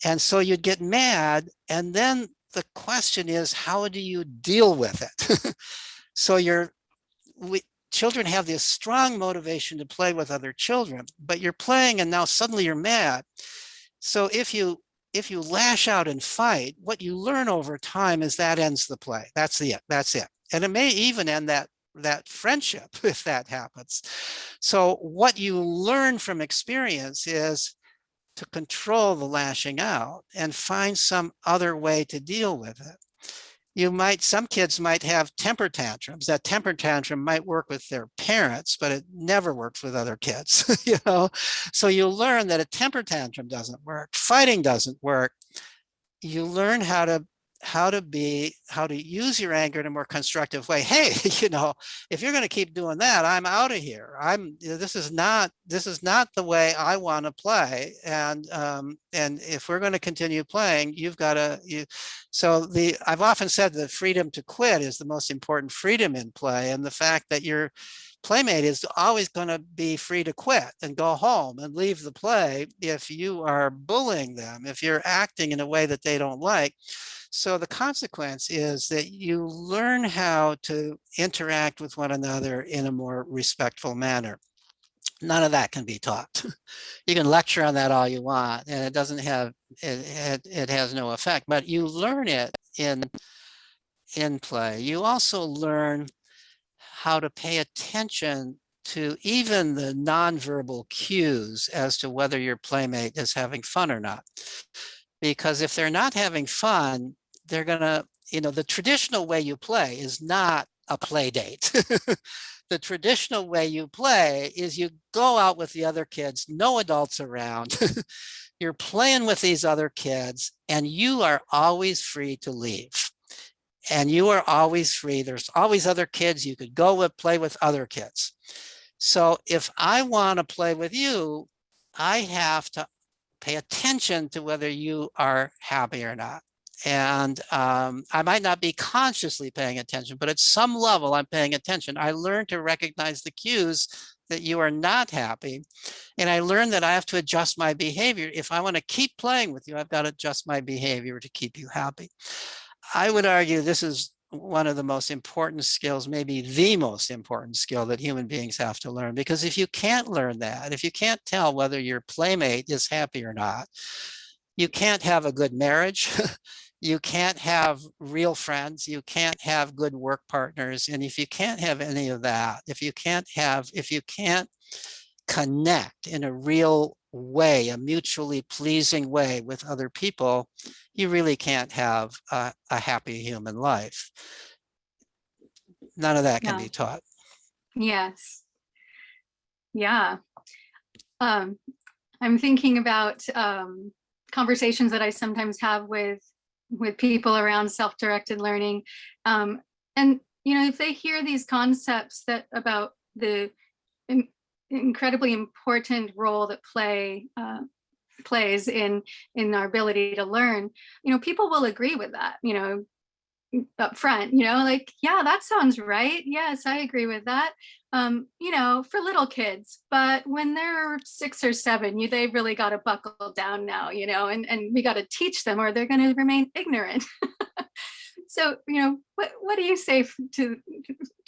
And so you'd get mad. And then the question is, how do you deal with it? So children have this strong motivation to play with other children, but you're playing and now suddenly you're mad. So if you lash out and fight, what you learn over time is that ends the play. That's it. And it may even end that friendship if that happens. So what you learn from experience is to control the lashing out and find some other way to deal with it. Some kids might have temper tantrums. That temper tantrum might work with their parents, but it never works with other kids, So you learn that a temper tantrum doesn't work. Fighting doesn't work. You learn how to use your anger in a more constructive way. Hey, if you're going to keep doing that, I'm out of here. This is not the way I want to play. And if we're going to continue playing, you've got to. I've often said that freedom to quit is the most important freedom in play, and the fact that your playmate is always going to be free to quit and go home and leave the play if you are bullying them, if you're acting in a way that they don't like. So the consequence is that you learn how to interact with one another in a more respectful manner. None of that can be taught. You can lecture on that all you want, and it doesn't have it has no effect. But you learn it in play. You also learn how to pay attention to even the nonverbal cues as to whether your playmate is having fun or not. Because if they're not having fun, they're gonna, the traditional way you play is not a play date. The traditional way you play is you go out with the other kids, no adults around. You're playing with these other kids, and you are always free to leave. And you are always free. There's always other kids. You could go with, play with other kids. So if I want to play with you, I have to pay attention to whether you are happy or not. And I might not be consciously paying attention, but at some level I'm paying attention. I learn to recognize the cues that you are not happy. And I learned that I have to adjust my behavior. If I want to keep playing with you, I've got to adjust my behavior to keep you happy. I would argue this is one of the most important skills, maybe the most important skill that human beings have to learn. Because if you can't learn that, if you can't tell whether your playmate is happy or not, you can't have a good marriage. You can't have real friends. You can't have good work partners. And if you can't have any of that, if you can't connect in a real way, a mutually pleasing way with other people, you really can't have a happy human life. None of that can be taught. Yes. Yeah. I'm thinking about conversations that I sometimes have with people around self-directed learning. And, if they hear these concepts about the incredibly important role that play plays in our ability to learn, people will agree with that, up front, like, yeah, that sounds right. Yes, I agree with that. For little kids, but when they're 6 or 7, they've really got to buckle down now, and we got to teach them or they're going to remain ignorant. So, what do you say to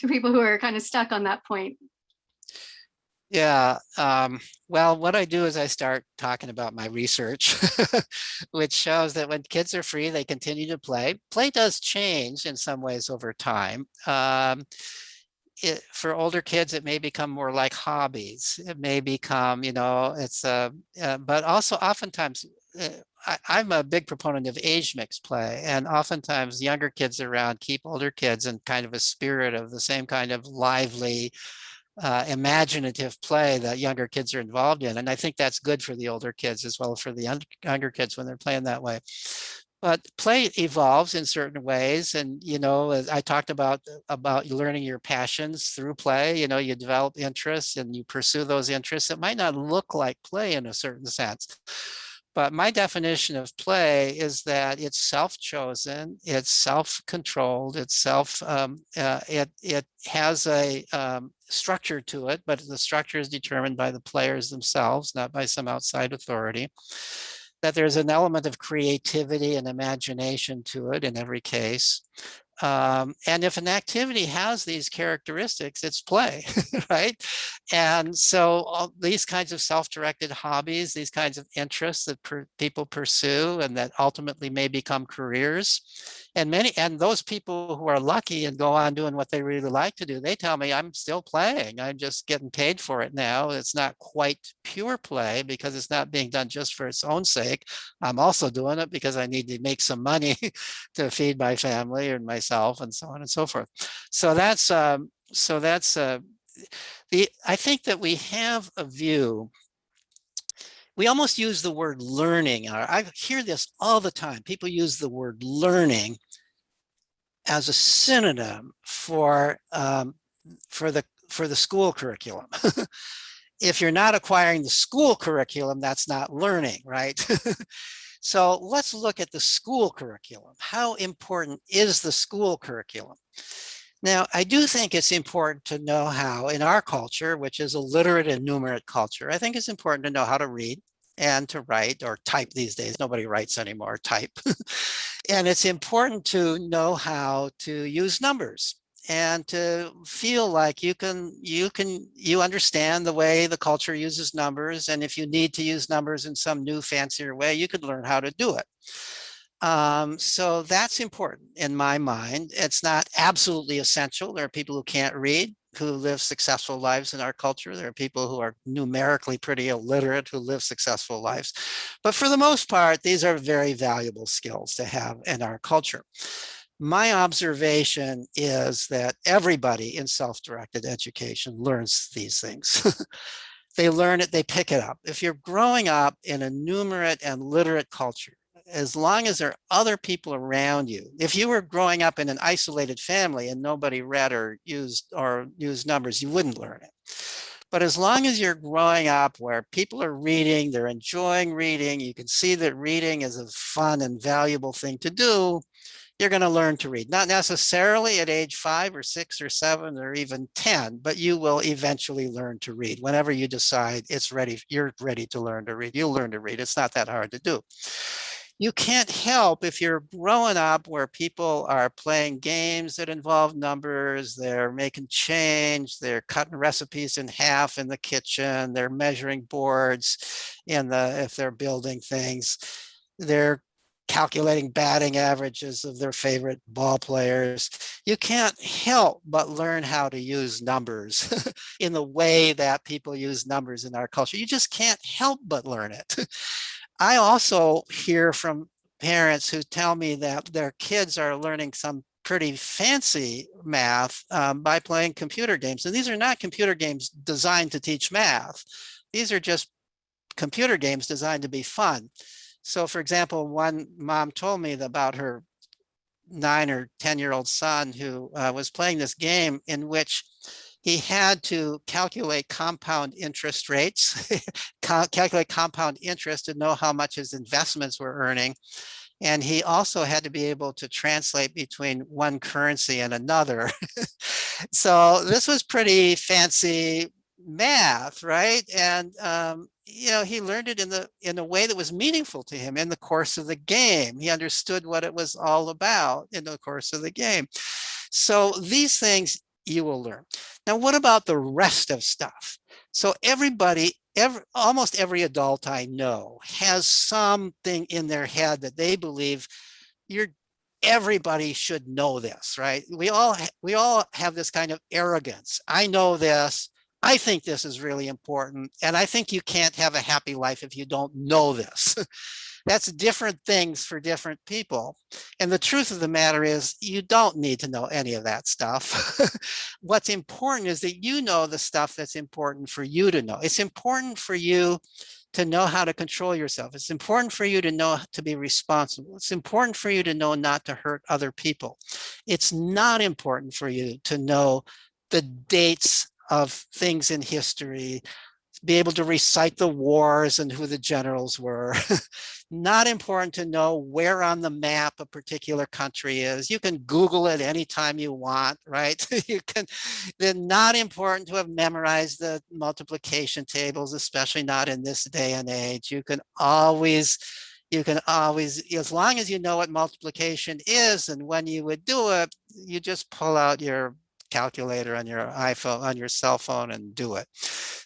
people who are kind of stuck on that point? Yeah, well, what I do is I start talking about my research, which shows that when kids are free, they continue to play. Play does change in some ways over time. For older kids, it may become more like hobbies. It may become, but also oftentimes, I'm a big proponent of age mix play, and oftentimes younger kids around keep older kids in kind of a spirit of the same kind of lively, imaginative play that younger kids are involved in. And I think that's good for the older kids as well as for the younger kids when they're playing that way. But play evolves in certain ways. And, as I talked about learning your passions through play, you develop interests and you pursue those interests. It might not look like play in a certain sense. But my definition of play is that it's self-chosen, it's self-controlled, it has a structure to it, but the structure is determined by the players themselves, not by some outside authority. That there's an element of creativity and imagination to it in every case. And if an activity has these characteristics, it's play, right? And so all these kinds of self-directed hobbies, these kinds of interests that people pursue and that ultimately may become careers. And those people who are lucky and go on doing what they really like to do, they tell me, I'm still playing. I'm just getting paid for it now. It's not quite pure play because it's not being done just for its own sake. I'm also doing it because I need to make some money to feed my family and myself and so on and so forth. So I think that we have a view. We almost use the word learning. I hear this all the time. People use the word learning as a synonym for the school curriculum. If you're not acquiring the school curriculum, that's not learning, right? So let's look at the school curriculum. How important is the school curriculum? Now, I do think it's important to know how, in our culture, which is a literate and numerate culture, I think it's important to know how to read and to write or type these days. Nobody writes anymore, type. And it's important to know how to use numbers and to feel like you understand the way the culture uses numbers. And if you need to use numbers in some new fancier way, you could learn how to do it. So that's important in my mind. It's not absolutely essential. There are people who can't read who live successful lives in our culture. There are people who are numerically pretty illiterate who live successful lives. But for the most part, these are very valuable skills to have in our culture. My observation is that everybody in self-directed education learns these things. They learn it, they pick it up. If you're growing up in a numerate and literate culture, as long as there are other people around you, if you were growing up in an isolated family and nobody read or used numbers, you wouldn't learn it. But as long as you're growing up where people are reading, they're enjoying reading, you can see that reading is a fun and valuable thing to do, you're going to learn to read. Not necessarily at age 5 or 6 or 7 or even 10, but you will eventually learn to read. Whenever you decide it's ready, you're ready to learn to read, you'll learn to read. It's not that hard to do. You can't help if you're growing up where people are playing games that involve numbers, they're making change, they're cutting recipes in half in the kitchen, they're measuring boards if they're building things, they're calculating batting averages of their favorite ball players. You can't help but learn how to use numbers in the way that people use numbers in our culture. You just can't help but learn it. I also hear from parents who tell me that their kids are learning some pretty fancy math by playing computer games. And these are not computer games designed to teach math. These are just computer games designed to be fun. So for example, one mom told me about her 9 or 10-year-old son who was playing this game in which he had to calculate compound interest rates, calculate compound interest to know how much his investments were earning. And he also had to be able to translate between one currency and another. So this was pretty fancy math, right? And he learned it in a way that was meaningful to him in the course of the game. He understood what it was all about in the course of the game. So these things you will learn. Now, what about the rest of stuff? So almost every adult I know has something in their head that they believe everybody should know this, right? We all have this kind of arrogance. I know this. I think this is really important. And I think you can't have a happy life if you don't know this. That's different things for different people. And the truth of the matter is you don't need to know any of that stuff. What's important is that you know the stuff that's important for you to know. It's important for you to know how to control yourself. It's important for you to know to be responsible. It's important for you to know not to hurt other people. It's not important for you to know the dates of things in history, be able to recite the wars and who the generals were. Not important to know where on the map a particular country is. You can Google it anytime you want, right? They're not important to have memorized the multiplication tables, especially not in this day and age. You can always, as long as you know what multiplication is and when you would do it, you just pull out your calculator on your iPhone, on your cell phone and do it.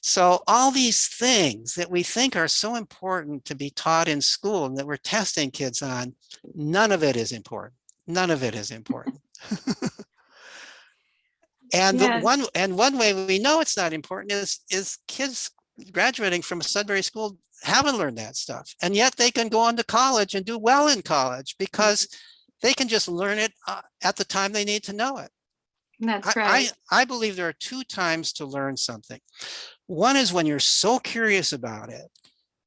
So all these things that we think are so important to be taught in school and that we're testing kids on, none of it is important. None of it is important. And Yes. one way we know it's not important is kids graduating from a Sudbury school haven't learned that stuff. And yet they can go on to college and do well in college because they can just learn it at the time they need to know it. That's right. I believe there are 2 times to learn something. One is when you're so curious about it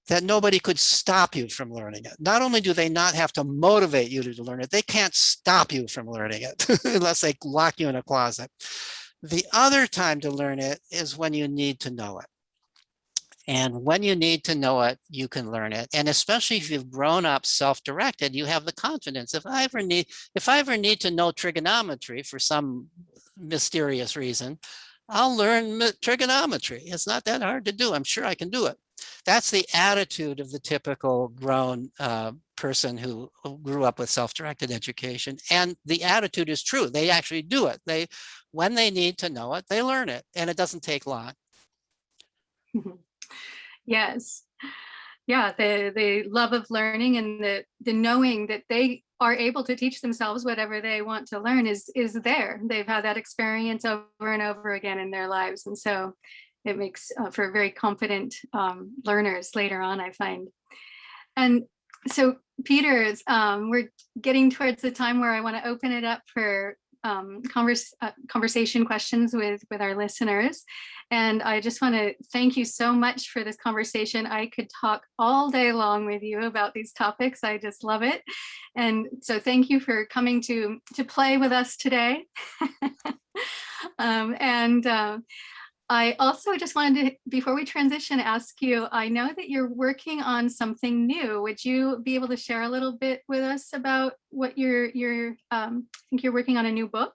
that nobody could stop you from learning it. Not only do they not have to motivate you to learn it, they can't stop you from learning it unless they lock you in a closet. The other time to learn it is when you need to know it. And when you need to know it, you can learn it. And especially if you've grown up self-directed, you have the confidence. If I ever need to know trigonometry for some mysterious reason, I'll learn trigonometry. It's not that hard to do. I'm sure I can do it. That's the attitude of the typical grown person who grew up with self-directed education. And the attitude is true. They actually do it. When they need to know it, they learn it. And it doesn't take long. Yes. Yeah, the love of learning and the knowing that they are able to teach themselves whatever they want to learn is there. They've had that experience over and over again in their lives. And so it makes for very confident learners later on, I find. And So Peter, we're getting towards the time where I want to open it up for conversation questions with our listeners. And I just want to thank you so much for this conversation. I could talk all day long with you about these topics. I just love it. And so thank you for coming to play with us today. And I also just wanted to, before we transition, ask you, I know that you're working on something new. Would you be able to share a little bit with us about what I think you're working on a new book?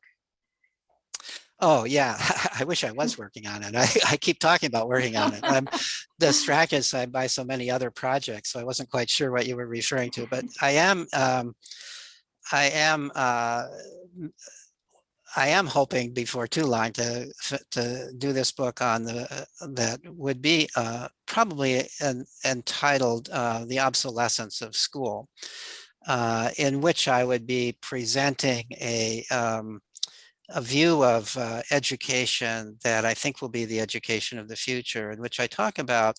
Oh yeah, I wish I was working on it. I keep talking about working on it. I'm distracted by so many other projects, so I wasn't quite sure what you were referring to. But I am I am hoping before too long to do this book on that would be probably entitled "The Obsolescence of School," in which I would be presenting a view of education that I think will be the education of the future, in which I talk about.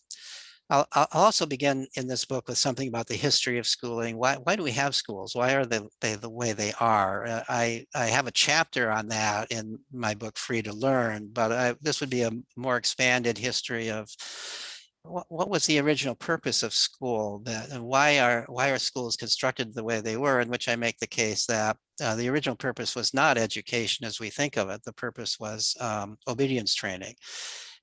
I'll also begin in this book with something about the history of schooling. Why do we have schools? Why are they the way they are? I have a chapter on that in my book, Free to Learn, but this would be a more expanded history of what was the original purpose of school, and why are schools constructed the way they were, in which I make the case that the original purpose was not education as we think of it. The purpose was obedience training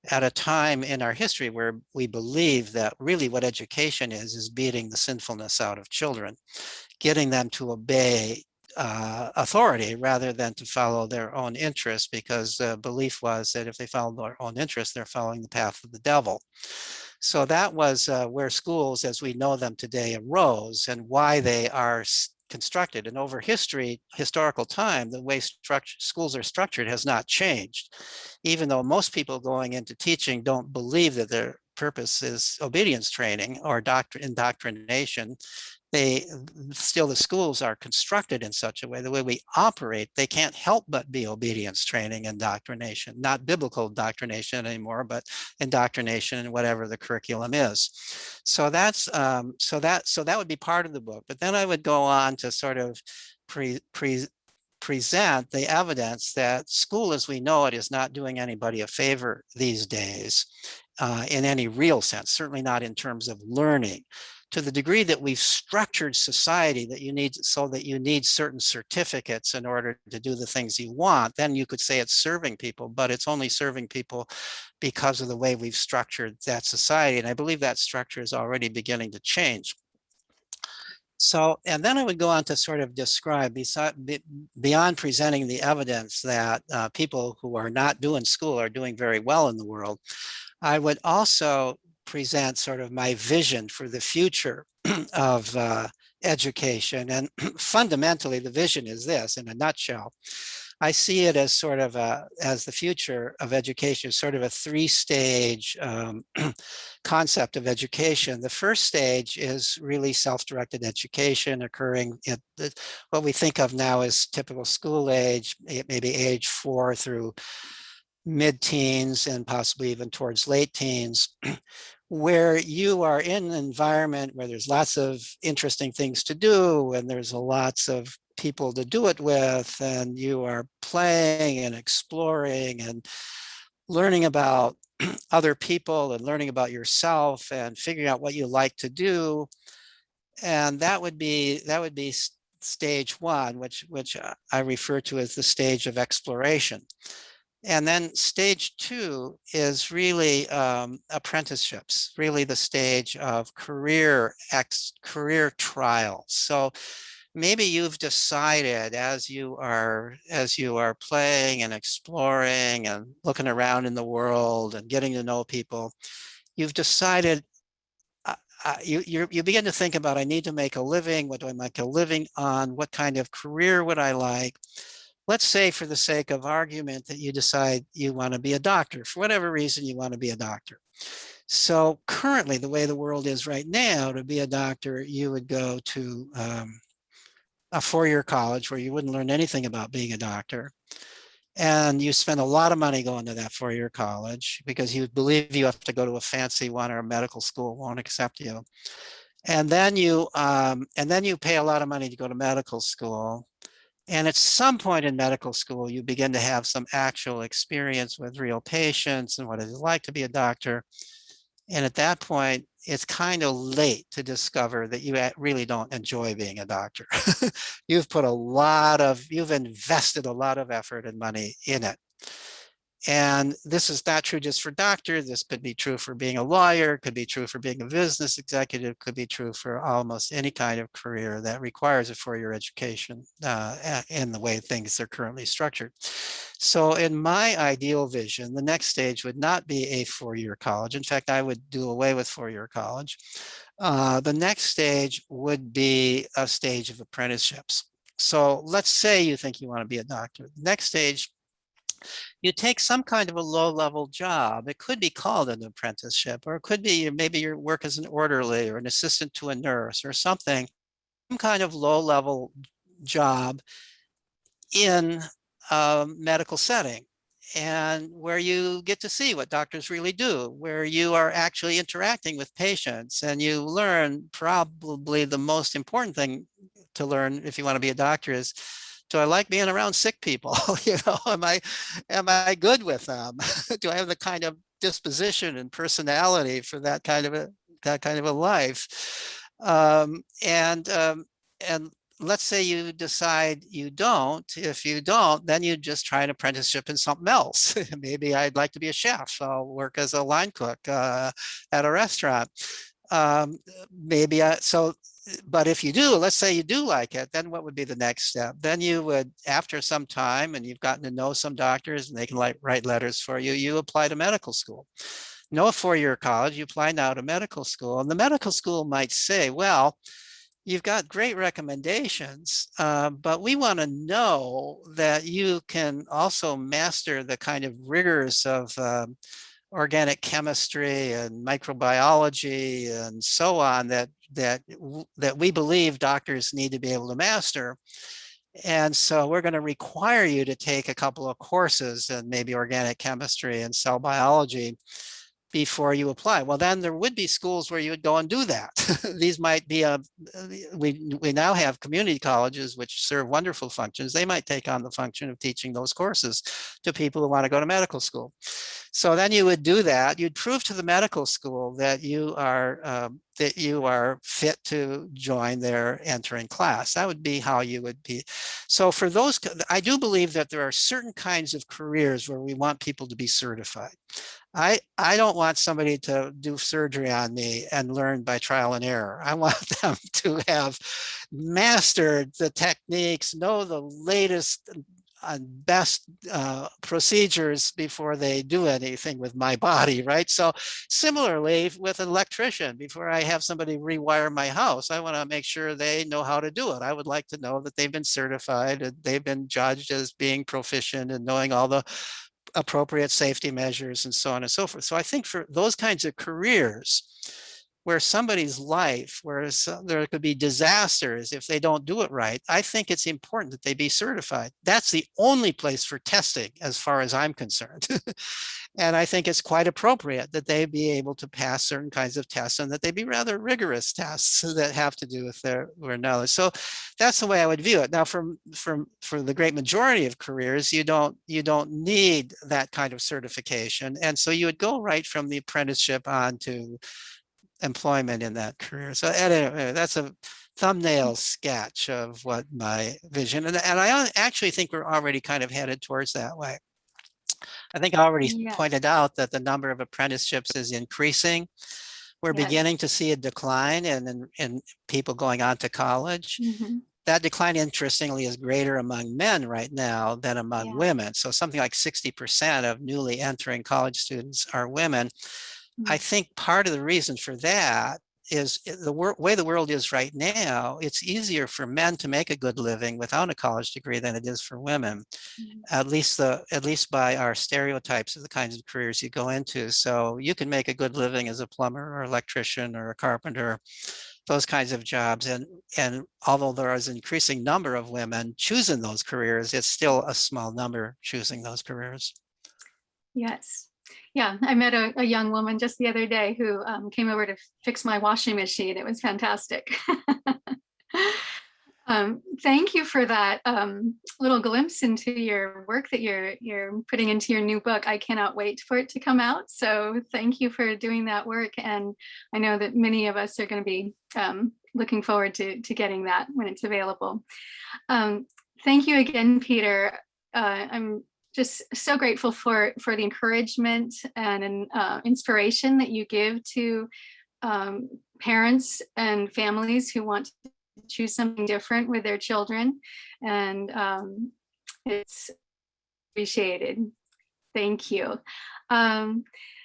at a time in our history where we believe that really what education is beating the sinfulness out of children, getting them to obey authority rather than to follow their own interests, because the belief was that if they follow their own interests, they're following the path of the devil. So that was where schools as we know them today arose, and why they are constructed. And over historical time, the way schools are structured has not changed. Even though most people going into teaching don't believe that their purpose is obedience training or indoctrination, they still, the schools are constructed in such a way, the way we operate, they can't help but be obedience training, indoctrination, not biblical indoctrination anymore, but indoctrination in whatever the curriculum is. So that's so that would be part of the book. But then I would go on to sort of present the evidence that school as we know it is not doing anybody a favor these days in any real sense, certainly not in terms of learning. To the degree that we've structured society that you need certain certificates in order to do the things you want, then you could say it's serving people, but it's only serving people because of the way we've structured that society. And I believe that structure is already beginning to change. So, and then I would go on to sort of describe, beyond presenting the evidence that people who are not doing school are doing very well in the world, I would also present sort of my vision for the future of education. And fundamentally, the vision is this in a nutshell. I see it as sort of as the future of education, sort of a three-stage concept of education. The first stage is really self-directed education occurring at what we think of now as typical school age, maybe age 4 through mid-teens and possibly even towards late teens, where you are in an environment where there's lots of interesting things to do and there's lots of people to do it with, and you are playing and exploring and learning about other people and learning about yourself and figuring out what you like to do. And that would be stage 1, which I refer to as the stage of exploration. And then stage 2 is really apprenticeships, really the stage of career trials. So maybe you've decided as you are playing and exploring and looking around in the world and getting to know people, you've decided you begin to think about, I need to make a living. What do I make a living on? What kind of career would I like? Let's say, for the sake of argument, that you decide you want to be a doctor. For whatever reason, you want to be a doctor. So currently, the way the world is right now, to be a doctor, you would go to a 4-year college where you wouldn't learn anything about being a doctor. And you spend a lot of money going to that 4-year college because you believe you have to go to a fancy one, or a medical school won't accept you. And then you pay a lot of money to go to medical school. And at some point in medical school, you begin to have some actual experience with real patients and what it's like to be a doctor. And at that point, it's kind of late to discover that you really don't enjoy being a doctor. You've invested a lot of effort and money in it. And this is not true just for doctors. This could be true for being a lawyer, could be true for being a business executive, could be true for almost any kind of career that requires a four-year education in the way things are currently structured. So in my ideal vision, the next stage would not be a four-year college. In fact, I would do away with four-year college. The next stage would be a stage of apprenticeships. So let's say you think you want to be a doctor. The next stage, you take some kind of a low-level job. It could be called an apprenticeship, or it could be maybe your work as an orderly or an assistant to a nurse or something, some kind of low-level job in a medical setting, and where you get to see what doctors really do, where you are actually interacting with patients, and you learn probably the most important thing to learn if you want to be a doctor is, do I like being around sick people? Am I good with them? Do I have the kind of disposition and personality for that kind of a life? And let's say you decide you don't. If you don't, then you just try an apprenticeship in something else. Maybe I'd like to be a chef. I'll work as a line cook at a restaurant. Um, maybe so. But if you do, let's say you do like it, then what would be the next step? Then you would, after some time, and you've gotten to know some doctors and they can write letters for you, you apply to medical school. No four-year college, you apply now to medical school. And the medical school might say, well, you've got great recommendations, but we want to know that you can also master the kind of rigors of organic chemistry and microbiology and so on that we believe doctors need to be able to master. And so we're going to require you to take a couple of courses in maybe organic chemistry and cell biology before you apply. Well, then there would be schools where you would go and do that. These might be we now have community colleges which serve wonderful functions. They might take on the function of teaching those courses to people who want to go to medical school. So then you would do that. You'd prove to the medical school that you are fit to join their entering class. That would be how you would be. So for those, I do believe that there are certain kinds of careers where we want people to be certified. I don't want somebody to do surgery on me and learn by trial and error. I want them to have mastered the techniques, know the latest and best procedures before they do anything with my body, right? So similarly with an electrician, before I have somebody rewire my house, I want to make sure they know how to do it. I would like to know that they've been certified and they've been judged as being proficient and knowing all the appropriate safety measures and so on and so forth. So I think for those kinds of careers where somebody's life, where there could be disasters if they don't do it right, I think it's important that they be certified. That's the only place for testing as far as I'm concerned. And I think it's quite appropriate that they be able to pass certain kinds of tests and that they be rather rigorous tests that have to do with their knowledge. So that's the way I would view it. Now, for the great majority of careers, you don't need that kind of certification. And so you would go right from the apprenticeship on to employment in that career. So anyway, that's a thumbnail sketch of what my vision, and I actually think we're already kind of headed towards that way. I think I already Yes. pointed out that the number of apprenticeships is increasing. We're Yes. beginning to see a decline in people going on to college. Hmm. That decline, interestingly, is greater among men right now than among Yeah. women. So something like 60% of newly entering college students are women. I Mm. think part of the reason for that is the way the world is right now. It's easier for men to make a good living without a college degree than it is for women, Mm. at least by our stereotypes of the kinds of careers you go into. So you can make a good living as a plumber or electrician or a carpenter, those kinds of jobs. And although there is an increasing number of women choosing those careers, it's still a small number choosing those careers. Yes. Yeah, I met a young woman just the other day who came over to fix my washing machine. It was fantastic. Thank you for that little glimpse into your work that you're putting into your new book. I cannot wait for it to come out. So thank you for doing that work. And I know that many of us are going to be looking forward to getting that when it's available. Thank you again, Peter. I'm just so grateful for the encouragement and inspiration that you give to parents and families who want to choose something different with their children. And it's appreciated. Thank you.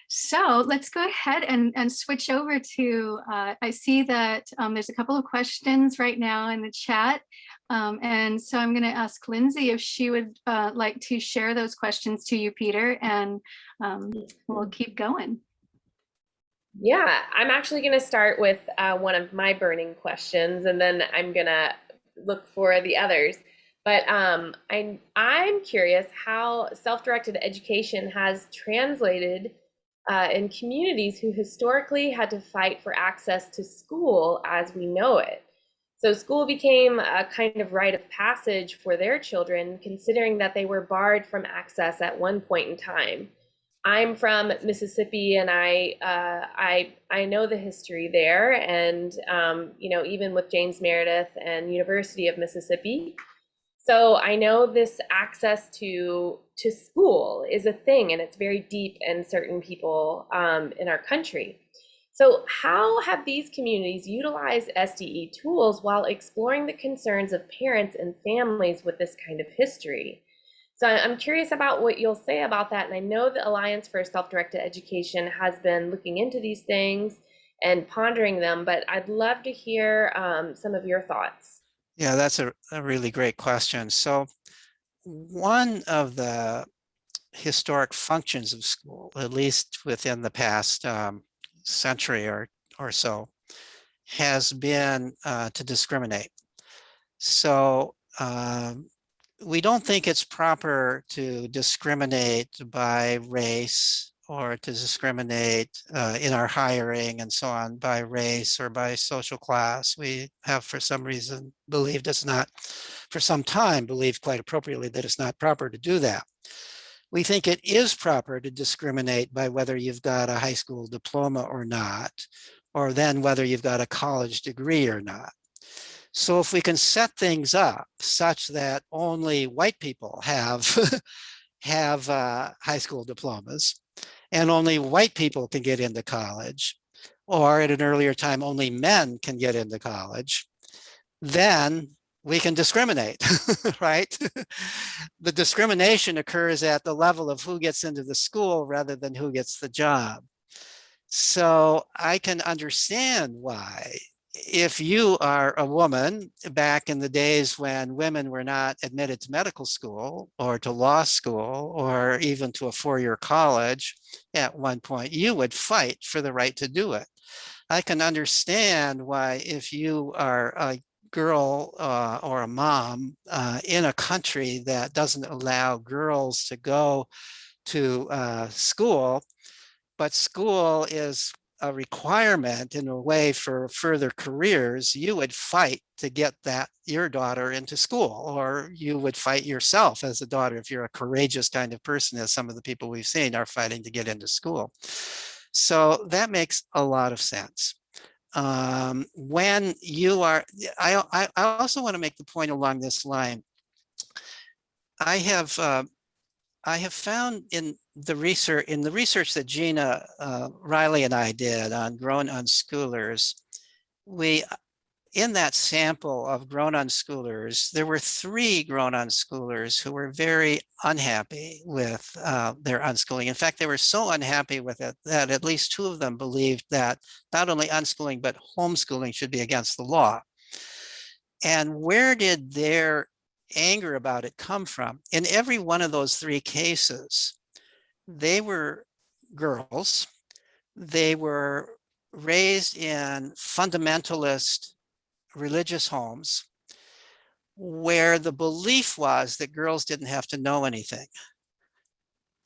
So let's go ahead and switch over to, I see that there's a couple of questions right now in the chat. And so I'm going to ask Lindsay if she would like to share those questions to you, Peter, and we'll keep going. Yeah, I'm actually going to start with one of my burning questions, and then I'm going to look for the others. But I'm curious how self-directed education has translated in communities who historically had to fight for access to school as we know it. So school became a kind of rite of passage for their children, considering that they were barred from access at one point in time. I'm from Mississippi, and I know the history there, and you know, even with James Meredith and University of Mississippi. So I know this access to school is a thing, and it's very deep in certain people in our country. So how have these communities utilized SDE tools while exploring the concerns of parents and families with this kind of history? So I'm curious about what you'll say about that. And I know the Alliance for Self-Directed Education has been looking into these things and pondering them, but I'd love to hear some of your thoughts. Yeah, that's a really great question. So one of the historic functions of school, at least within the past century or so, has been to discriminate. So we don't think it's proper to discriminate by race or to discriminate in our hiring and so on by race or by social class. We have for some reason believed it's not, for some time believed quite appropriately that it's not proper to do that. We think it is proper to discriminate by whether you've got a high school diploma or not, or then whether you've got a college degree or not. So if we can set things up such that only white people have high school diplomas, and only white people can get into college, or at an earlier time, only men can get into college, then we can discriminate, right? The discrimination occurs at the level of who gets into the school rather than who gets the job. So I can understand why, if you are a woman back in the days when women were not admitted to medical school or to law school or even to a four-year college at one point, you would fight for the right to do it. I can understand why, if you are a girl or a mom in a country that doesn't allow girls to go to school, but school is a requirement in a way for further careers, you would fight to get your daughter into school, or you would fight yourself as a daughter if you're a courageous kind of person, as some of the people we've seen are fighting to get into school. So that makes a lot of sense. When you are, I also want to make the point along this line. I have found in the research that Gina Riley and I did on grown unschoolers, in that sample of grown unschoolers, there were 3 grown unschoolers who were very unhappy with their unschooling. In fact, they were so unhappy with it that at least 2 of them believed that not only unschooling, but homeschooling should be against the law. And where did their anger about it come from? In every one of those 3 cases, they were girls. They were raised in fundamentalist religious homes where the belief was that girls didn't have to know anything.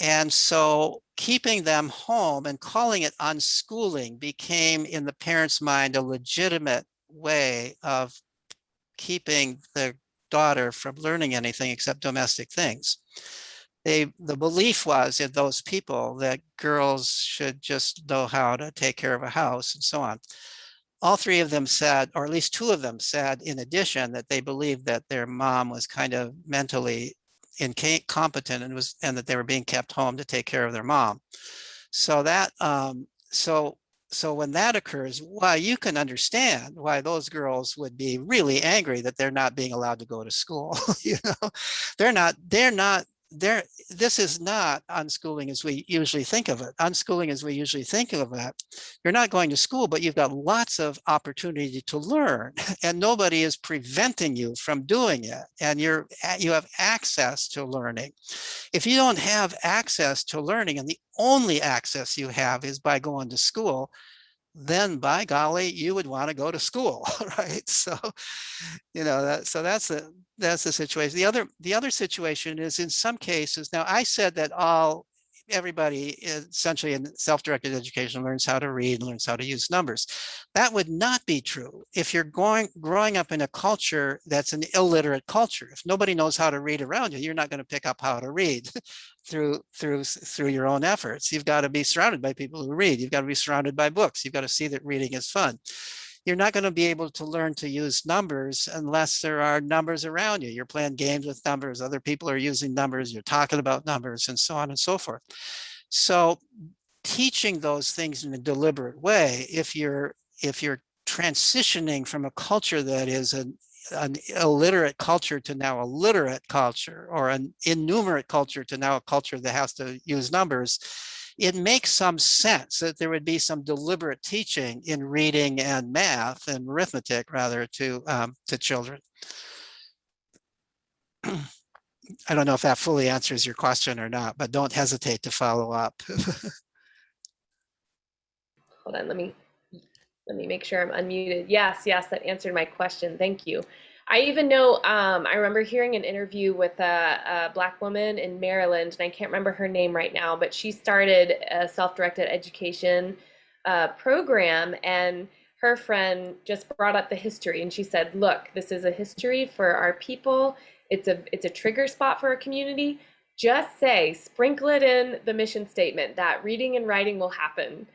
And so keeping them home and calling it unschooling became, in the parents' mind, a legitimate way of keeping the daughter from learning anything except domestic things. The belief was in those people that girls should just know how to take care of a house and so on. All three of them said, or at least two of them said, in addition, that they believed that their mom was kind of mentally incompetent and that they were being kept home to take care of their mom. So that so when that occurs, why, you can understand why those girls would be really angry that they're not being allowed to go to school. You know, they're this is not unschooling as we usually think of it. Unschooling as we usually think of it, you're not going to school, but you've got lots of opportunity to learn, and nobody is preventing you from doing it, and you have access to learning. If you don't have access to learning and the only access you have is by going to school, then by golly, you would want to go to school, right? So, you know, that's the situation. The other situation is, in some cases, now I said that everybody essentially in self-directed education learns how to read, learns how to use numbers. That would not be true if you're growing up in a culture that's an illiterate culture. If nobody knows how to read around you, you're not going to pick up how to read through your own efforts. You've got to be surrounded by people who read. You've got to be surrounded by books. You've got to see that reading is fun. You're not going to be able to learn to use numbers unless there are numbers around you. You're playing games with numbers, other people are using numbers, you're talking about numbers, and so on and so forth. So teaching those things in a deliberate way, if you're transitioning from a culture that is an illiterate culture to now a literate culture, or an innumerate culture to now a culture that has to use numbers, it makes some sense that there would be some deliberate teaching in reading and math and arithmetic, rather, to children. I don't know if that fully answers your question or not, but don't hesitate to follow up. Hold on, let me make sure I'm unmuted. Yes, that answered my question. Thank you. I even know, I remember hearing an interview with a Black woman in Maryland, and I can't remember her name right now, but she started a self-directed education program, and her friend just brought up the history, and she said, look, this is a history for our people. It's a trigger spot for our community. Just sprinkle it in the mission statement that reading and writing will happen.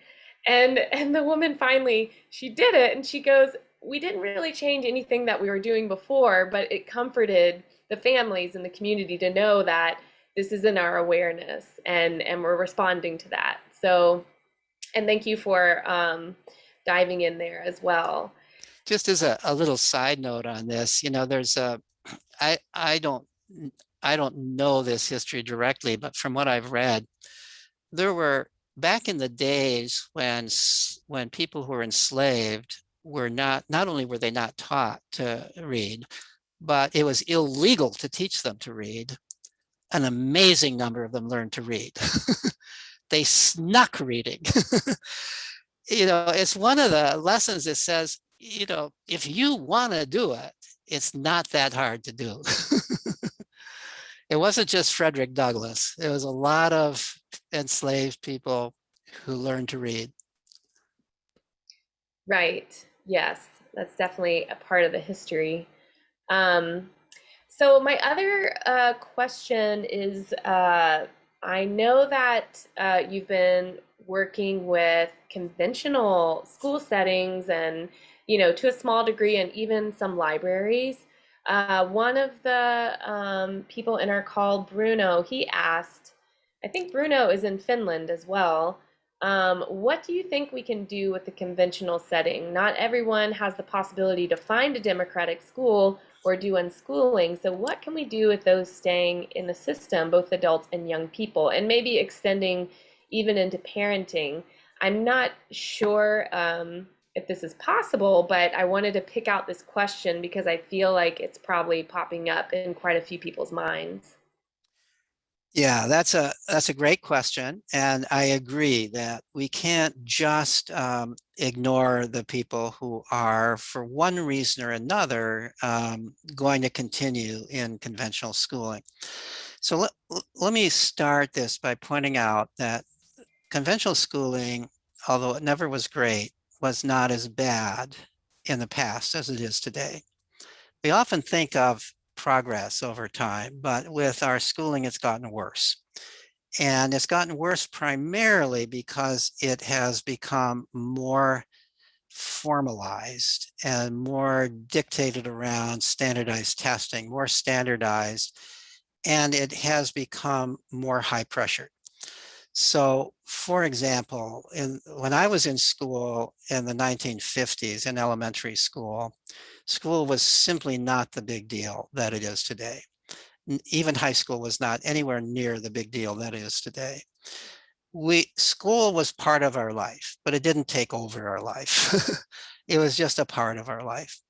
And the woman finally, she did it, and she goes, we didn't really change anything that we were doing before, but it comforted the families and the community to know that this is in our awareness, and we're responding to that. So, and thank you for diving in there as well. Just as a little side note on this, you know, there's I don't know this history directly, but from what I've read, there were, back in the days when people who were enslaved were not only were they not taught to read, but it was illegal to teach them to read. An amazing number of them learned to read. They snuck reading. You know, it's one of the lessons that says, you know, if you want to do it, it's not that hard to do. It wasn't just Frederick Douglass. It was a lot of enslaved people who learned to read. Right. Yes, that's definitely a part of the history. So my other question is, I know that you've been working with conventional school settings and, you know, to a small degree, and even some libraries. One of the people in our call, Bruno, he asked, I think Bruno is in Finland as well. What do you think we can do with the conventional setting? Not everyone has the possibility to find a democratic school or do unschooling. So what can we do with those staying in the system, both adults and young people, and maybe extending even into parenting? I'm not sure if this is possible, but I wanted to pick out this question because I feel like it's probably popping up in quite a few people's minds. Yeah, that's a great question, and I agree that we can't just ignore the people who are, for one reason or another, going to continue in conventional schooling. So let me start this by pointing out that conventional schooling, although it never was great, was not as bad in the past as it is today. We often think of progress over time, but with our schooling, it's gotten worse. And it's gotten worse primarily because it has become more formalized and more dictated around standardized testing, more standardized, and it has become more high pressure. So, for example, when I was in school in the 1950s in elementary school, school was simply not the big deal that it is today. Even high school was not anywhere near the big deal that it is today. School was part of our life, but it didn't take over our life. It was just a part of our life.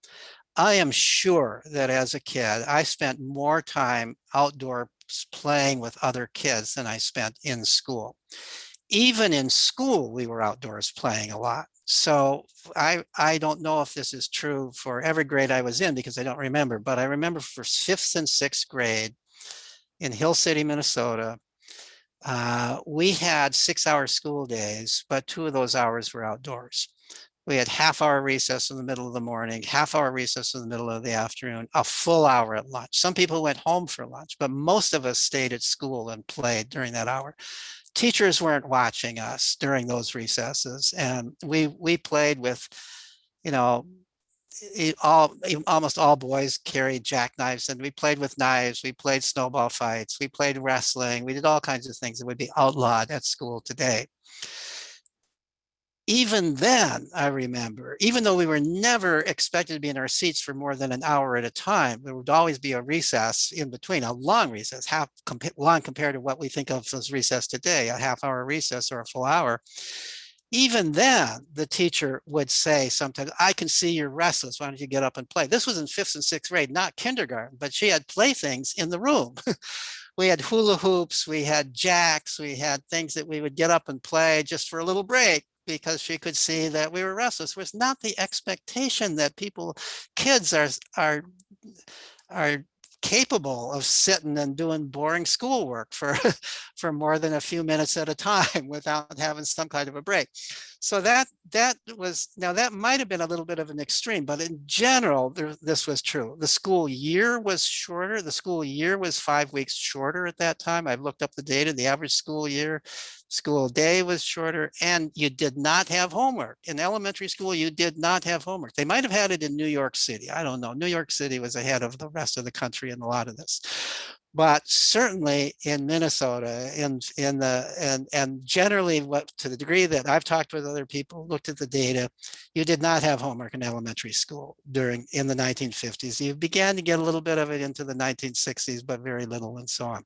I am sure that as a kid, I spent more time outdoors playing with other kids than I spent in school. Even in school, we were outdoors playing a lot. So I don't know if this is true for every grade I was in because I don't remember, but I remember for fifth and sixth grade in Hill City, Minnesota, we had 6-hour school days, but 2 of those hours were outdoors. We had half-hour recess in the middle of the morning, half-hour recess in the middle of the afternoon, a full hour at lunch. Some people went home for lunch, but most of us stayed at school and played during that hour. Teachers weren't watching us during those recesses, and we played with, you know, almost all boys carried jackknives, and we played with knives, we played snowball fights, we played wrestling, we did all kinds of things that would be outlawed at school today. Even then, I remember, even though we were never expected to be in our seats for more than an hour at a time, there would always be a recess in between, a long recess, long compared to what we think of as recess today, a half-hour recess or a full hour. Even then, the teacher would say sometimes, I can see you're restless. Why don't you get up and play? This was in fifth and sixth grade, not kindergarten, but she had playthings in the room. We had hula hoops, we had jacks, we had things that we would get up and play just for a little break because she could see that we were restless. It was not the expectation that kids are capable of sitting and doing boring schoolwork for for more than a few minutes at a time without having some kind of a break. So that was, now that might have been a little bit of an extreme, but in general, this was true. The school year was shorter. The school year was 5 weeks shorter at that time. I've looked up the data. The average school day was shorter, and you did not have homework. In elementary school, you did not have homework. They might have had it in New York City. I don't know. New York City was ahead of the rest of the country in a lot of this. But certainly in Minnesota, and generally, to the degree that I've talked with other people, looked at the data, you did not have homework in elementary school in the 1950s. You began to get a little bit of it into the 1960s, but very little, and so on.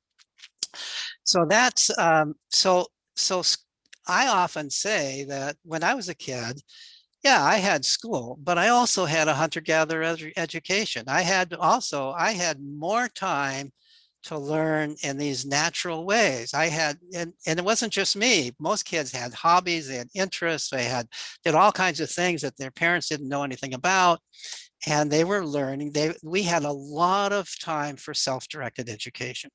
So that's so I often say that when I was a kid, yeah, I had school, but I also had a hunter-gatherer education. I had more time to learn in these natural ways. And it wasn't just me. Most kids had hobbies, they had interests, did all kinds of things that their parents didn't know anything about. And they were learning. We had a lot of time for self-directed education.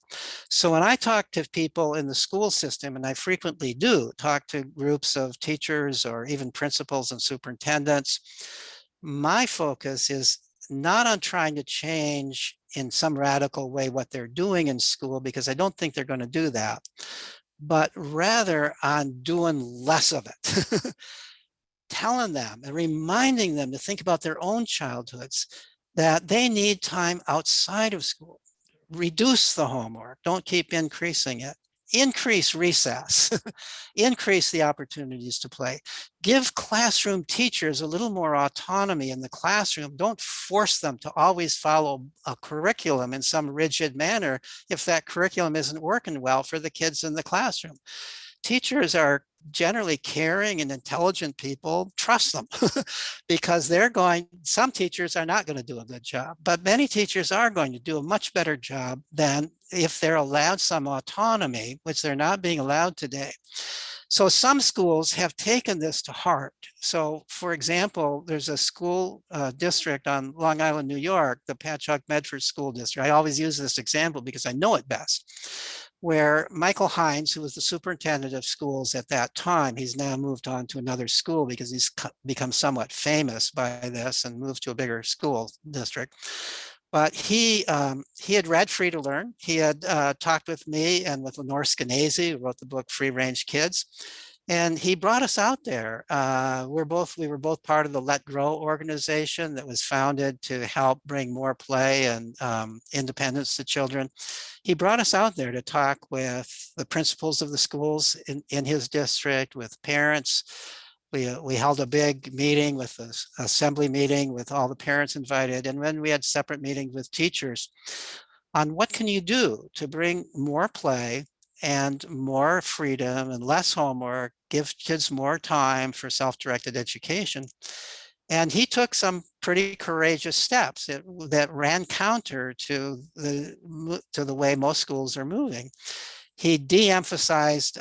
So when I talk to people in the school system, and I frequently do talk to groups of teachers or even principals and superintendents, my focus is not on trying to change in some radical way what they're doing in school, because I don't think they're going to do that, but rather on doing less of it. Telling them and reminding them to think about their own childhoods, that they need time outside of school. Reduce the homework, don't keep increasing it. Increase recess, increase the opportunities to play. Give classroom teachers a little more autonomy in the classroom. Don't force them to always follow a curriculum in some rigid manner if that curriculum isn't working well for the kids in the classroom. Teachers are generally caring and intelligent people. Trust them because some teachers are not going to do a good job, but many teachers are going to do a much better job than if they're allowed some autonomy, which they're not being allowed today. So some schools have taken this to heart. So for example, there's a school district on Long Island, New York, the Patchogue Medford School District. I always use this example because I know it best, where Michael Hines, who was the superintendent of schools at that time, he's now moved on to another school because he's become somewhat famous by this and moved to a bigger school district. But he had read Free to Learn. He had talked with me and with Lenore Skenazy, who wrote the book Free Range Kids. And he brought us out there. We were both part of the Let Grow organization that was founded to help bring more play and independence to children. He brought us out there to talk with the principals of the schools in his district, with parents. We held a big meeting with an assembly meeting with all the parents invited. And then we had separate meetings with teachers on what can you do to bring more play and more freedom and less homework, give kids more time for self-directed education. And he took some pretty courageous steps that ran counter to the way most schools are moving. He de-emphasized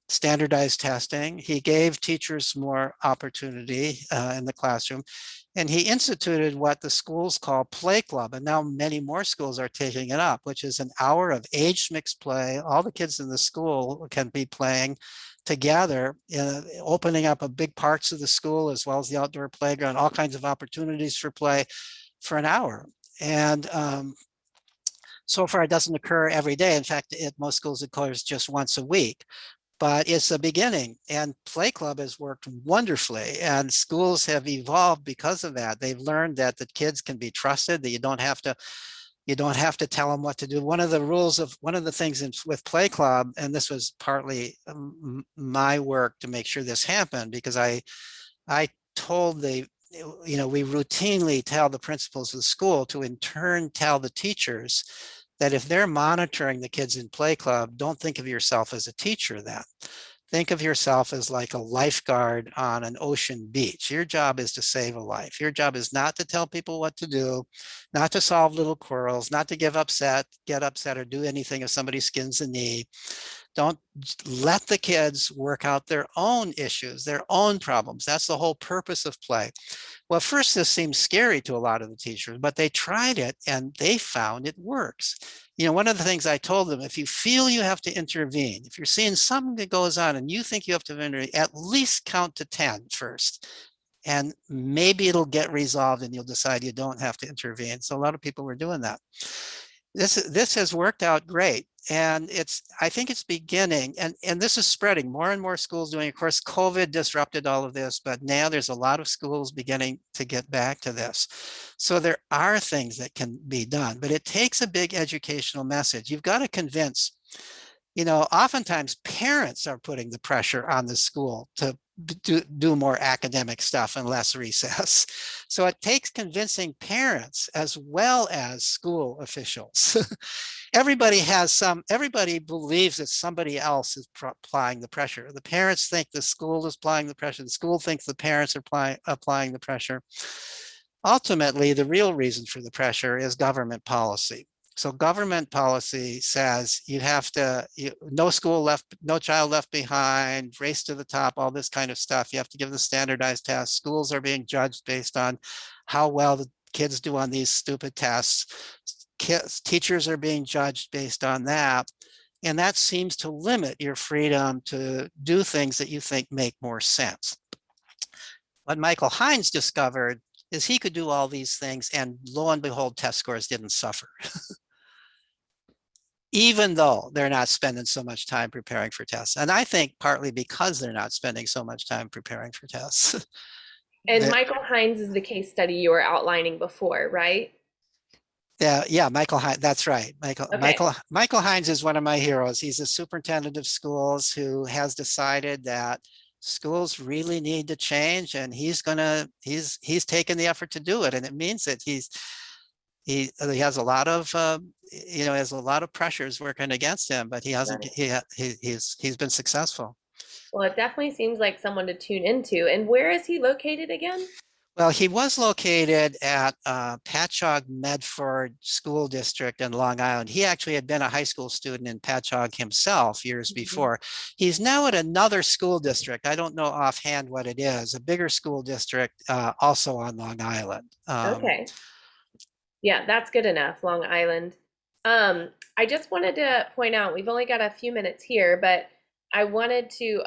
standardized testing. He gave teachers more opportunity in the classroom. And he instituted what the schools call Play Club. And now many more schools are taking it up, which is an hour of age mixed play. All the kids in the school can be playing together, opening up a big parts of the school as well as the outdoor playground, all kinds of opportunities for play for an hour. And so far, it doesn't occur every day. In fact, at most schools, it occurs just once a week. But it's a beginning, and Play Club has worked wonderfully, and schools have evolved because of that. They've learned that the kids can be trusted, that you don't have to tell them what to do. One of the things with Play Club, and this was partly my work to make sure this happened, because I told we routinely tell the principals of the school to in turn tell the teachers that if they're monitoring the kids in Play Club, don't think of yourself as a teacher then. Think of yourself as like a lifeguard on an ocean beach. Your job is to save a life. Your job is not to tell people what to do, not to solve little quarrels, not to get upset or do anything if somebody skins a knee. Don't let the kids work out their own issues, their own problems. That's the whole purpose of play. Well, at first this seems scary to a lot of the teachers, but they tried it and they found it works. One of the things I told them, if you feel you have to intervene, if you're seeing something that goes on and you think you have to intervene, at least count to 10 first. And maybe it'll get resolved and you'll decide you don't have to intervene. So a lot of people were doing that. This has worked out great. And I think it's beginning, and this is spreading, more and more schools doing. Of course, COVID disrupted all of this, but now there's a lot of schools beginning to get back to this. So there are things that can be done, but it takes a big educational message. You've got to convince, oftentimes parents are putting the pressure on the school to do more academic stuff and less recess. So it takes convincing parents as well as school officials. Everybody believes that somebody else is applying the pressure. The parents think the school is applying the pressure. The school thinks the parents are applying the pressure. Ultimately, the real reason for the pressure is government policy. So government policy says no child left behind, race to the top, all this kind of stuff. You have to give the standardized tests. Schools are being judged based on how well the kids do on these stupid tests. Teachers are being judged based on that. And that seems to limit your freedom to do things that you think make more sense. What Michael Hines discovered is he could do all these things, and lo and behold, test scores didn't suffer. Even though they're not spending so much time preparing for tests. And I think partly because they're not spending so much time preparing for tests. And Michael Hines is the case study you were outlining before, right? Yeah, Michael Hines, that's right. Okay. Michael Hines is one of my heroes. He's a superintendent of schools who has decided that schools really need to change, and he's taken the effort to do it. And it means that he has a lot of has a lot of pressures working against him, but he hasn't. He's been successful. Well, it definitely seems like someone to tune into. And where is he located again? Well, he was located at Patchogue Medford School District in Long Island. He actually had been a high school student in Patchogue himself years before. He's now at another school district. I don't know offhand what it is, a bigger school district also on Long Island. Okay. Yeah, that's good enough, Long Island. I just wanted to point out, we've only got a few minutes here, but I wanted to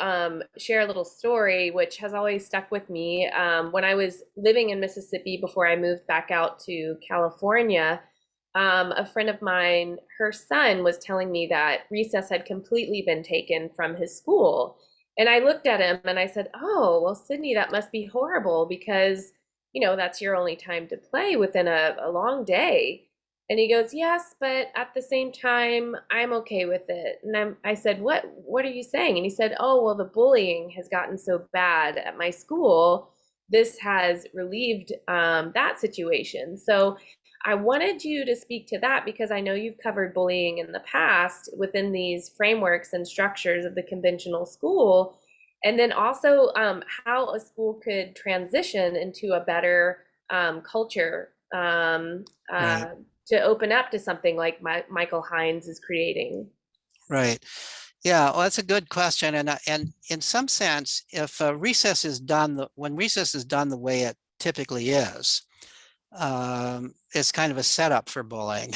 share a little story which has always stuck with me. When I was living in Mississippi before I moved back out to California, a friend of mine, her son was telling me that recess had completely been taken from his school. And I looked at him and I said, "Oh, well, Sydney, that must be horrible because, that's your only time to play within a long day." And he goes, "Yes, but at the same time, I'm okay with it." And I said, "What are you saying?" And he said, "Oh, well, the bullying has gotten so bad at my school. This has relieved that situation." So I wanted you to speak to that because I know you've covered bullying in the past within these frameworks and structures of the conventional school. And then also how a school could transition into a better culture Right, to open up to something like Michael Hines is creating. right. Yeah, well, that's a good question. And in some sense, if recess is done, when recess is done the way it typically is, it's kind of a setup for bullying.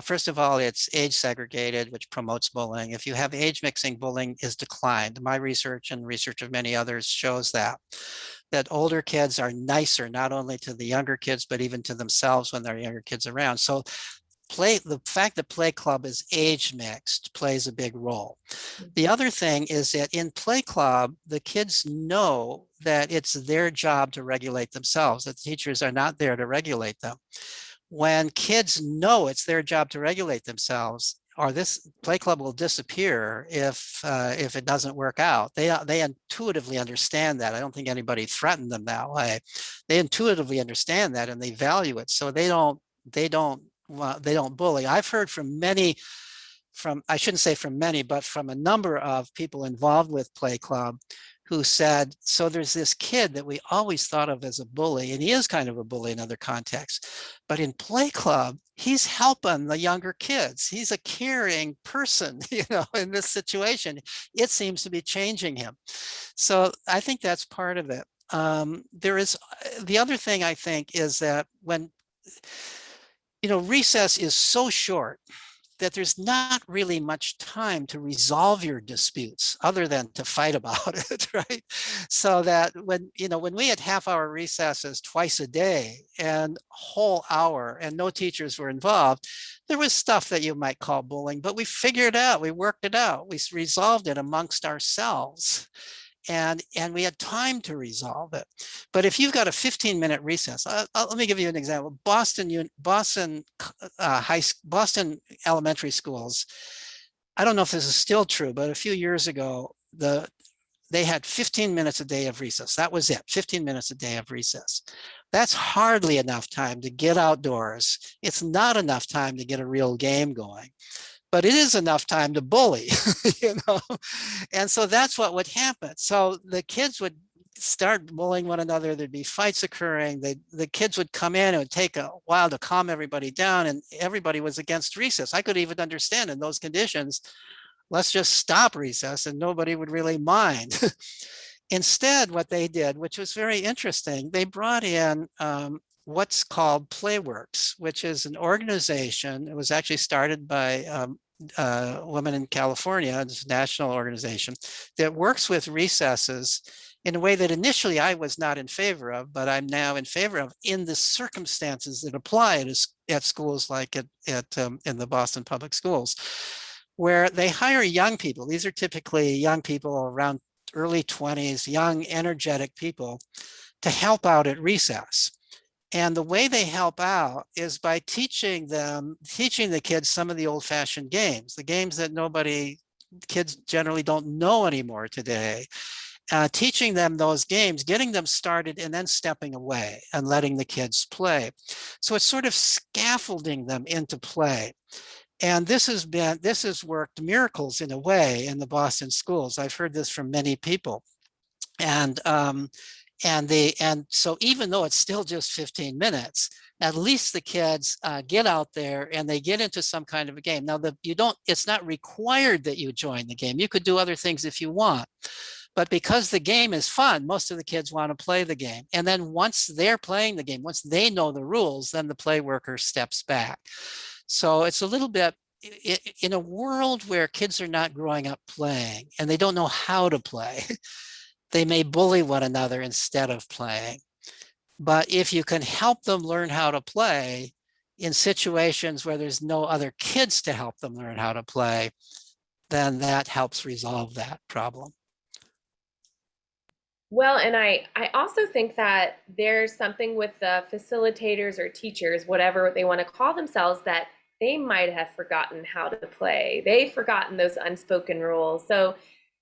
First of all, it's age segregated, which promotes bullying. If you have age mixing, bullying is declined. My research and research of many others shows that older kids are nicer, not only to the younger kids, but even to themselves when there are younger kids around. So the fact that play club is age mixed plays a big role. The other thing is that in play club, the kids know that it's their job to regulate themselves, that the teachers are not there to regulate them. When kids know it's their job to regulate themselves, or this play club will disappear if it doesn't work out. They intuitively understand that. I don't think anybody threatened them that way. They intuitively understand that and they value it. So they don't bully. I've heard from many, I shouldn't say from many, but from a number of people involved with Play Club who said, so there's this kid that we always thought of as a bully, and he is kind of a bully in other contexts, but in Play Club, he's helping the younger kids. He's a caring person, in this situation. It seems to be changing him. So I think that's part of it. There is the other thing I think is that when recess is so short that there's not really much time to resolve your disputes other than to fight about it, right? So that when we had half-hour recesses twice a day and whole hour and no teachers were involved, there was stuff that you might call bullying, but we figured it out, we worked it out, we resolved it amongst ourselves. And we had time to resolve it. But if you've got a 15-minute recess, let me give you an example. Boston elementary schools, I don't know if this is still true, but a few years ago, they had 15 minutes a day of recess. That was it, 15 minutes a day of recess. That's hardly enough time to get outdoors. It's not enough time to get a real game going. But it is enough time to bully, And so that's what would happen. So the kids would start bullying one another. There'd be fights occurring. The kids would come in. It would take a while to calm everybody down, and everybody was against recess. I could even understand in those conditions, let's just stop recess and nobody would really mind. Instead, what they did, which was very interesting, they brought in what's called Playworks, which is an organization. It was actually started by women in California. It's a national organization that works with recesses in a way that initially I was not in favor of, but I'm now in favor of in the circumstances that apply at schools like in the Boston Public Schools, where they hire young people. These are typically young people around early 20s, young, energetic people to help out at recess. And the way they help out is by teaching the kids some of the old-fashioned games, the games that kids generally don't know anymore today. Teaching them those games, getting them started, and then stepping away and letting the kids play. So it's sort of scaffolding them into play. And this has worked miracles in a way in the Boston schools. I've heard this from many people. And And so even though it's still just 15 minutes, at least the kids get out there and they get into some kind of a game. Now, it's not required that you join the game. You could do other things if you want. But because the game is fun, most of the kids want to play the game. And then once they're playing the game, once they know the rules, then the play worker steps back. So it's a little bit, in a world where kids are not growing up playing and they don't know how to play, they may bully one another instead of playing. But if you can help them learn how to play in situations where there's no other kids to help them learn how to play, then that helps resolve that problem. Well, and I also think that there's something with the facilitators or teachers, whatever they want to call themselves, that they might have forgotten how to play. They've forgotten those unspoken rules. So,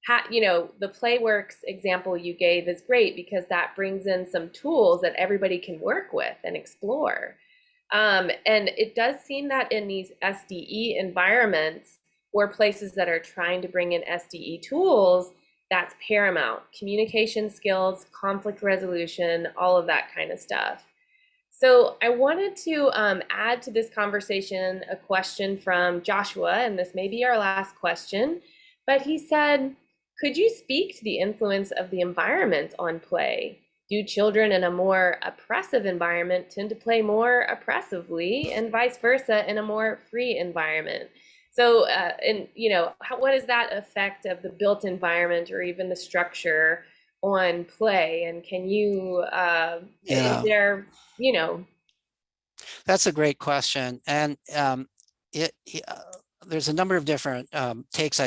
the PlayWorks example you gave is great because that brings in some tools that everybody can work with and explore. And it does seem that in these SDE environments or places that are trying to bring in SDE tools, that's paramount. Communication skills, conflict resolution, all of that kind of stuff. So I wanted to add to this conversation a question from Joshua, and this may be our last question, but he said, could you speak to the influence of the environment on play? Do children in a more oppressive environment tend to play more oppressively, and vice versa in a more free environment? So, what is that effect of the built environment or even the structure on play? And can you, is there, That's a great question. And there's a number of different takes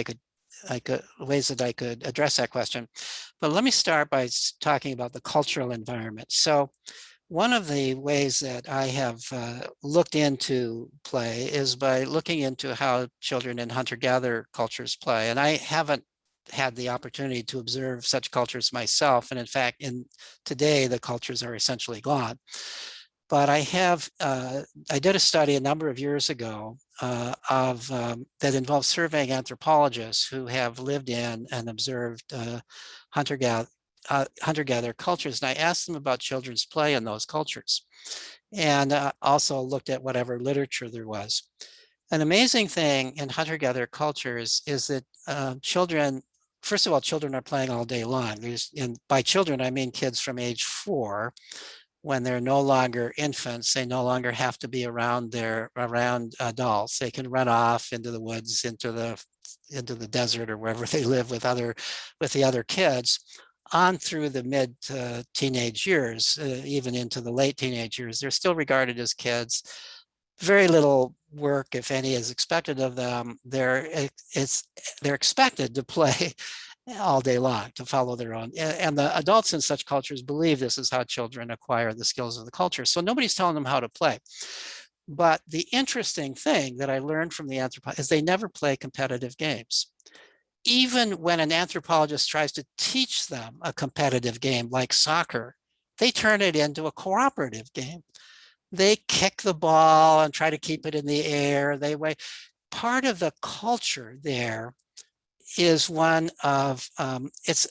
ways that I could address that question. But let me start by talking about the cultural environment. So one of the ways that I have looked into play is by looking into how children in hunter-gatherer cultures play. And I haven't had the opportunity to observe such cultures myself. And in fact, today, the cultures are essentially gone. But I did a study a number of years ago that involved surveying anthropologists who have lived in and observed hunter-gatherer cultures. And I asked them about children's play in those cultures, and also looked at whatever literature there was. An amazing thing in hunter-gatherer cultures is that children, first of all, children are playing all day long. And by children, I mean kids from age 4. When they're no longer infants, they no longer have to be around adults. They can run off into the woods, into the desert, or wherever they live with the other kids, on through the mid to teenage years, even into the late teenage years. They're still regarded as kids. Very little work, if any, is expected of them. They're expected to play all day long, to follow their own. And the adults in such cultures believe this is how children acquire the skills of the culture. So nobody's telling them how to play. But the interesting thing that I learned from the anthropologists is they never play competitive games. Even when an anthropologist tries to teach them a competitive game like soccer, they turn it into a cooperative game. They kick the ball and try to keep it in the air. Part of the culture there is one of is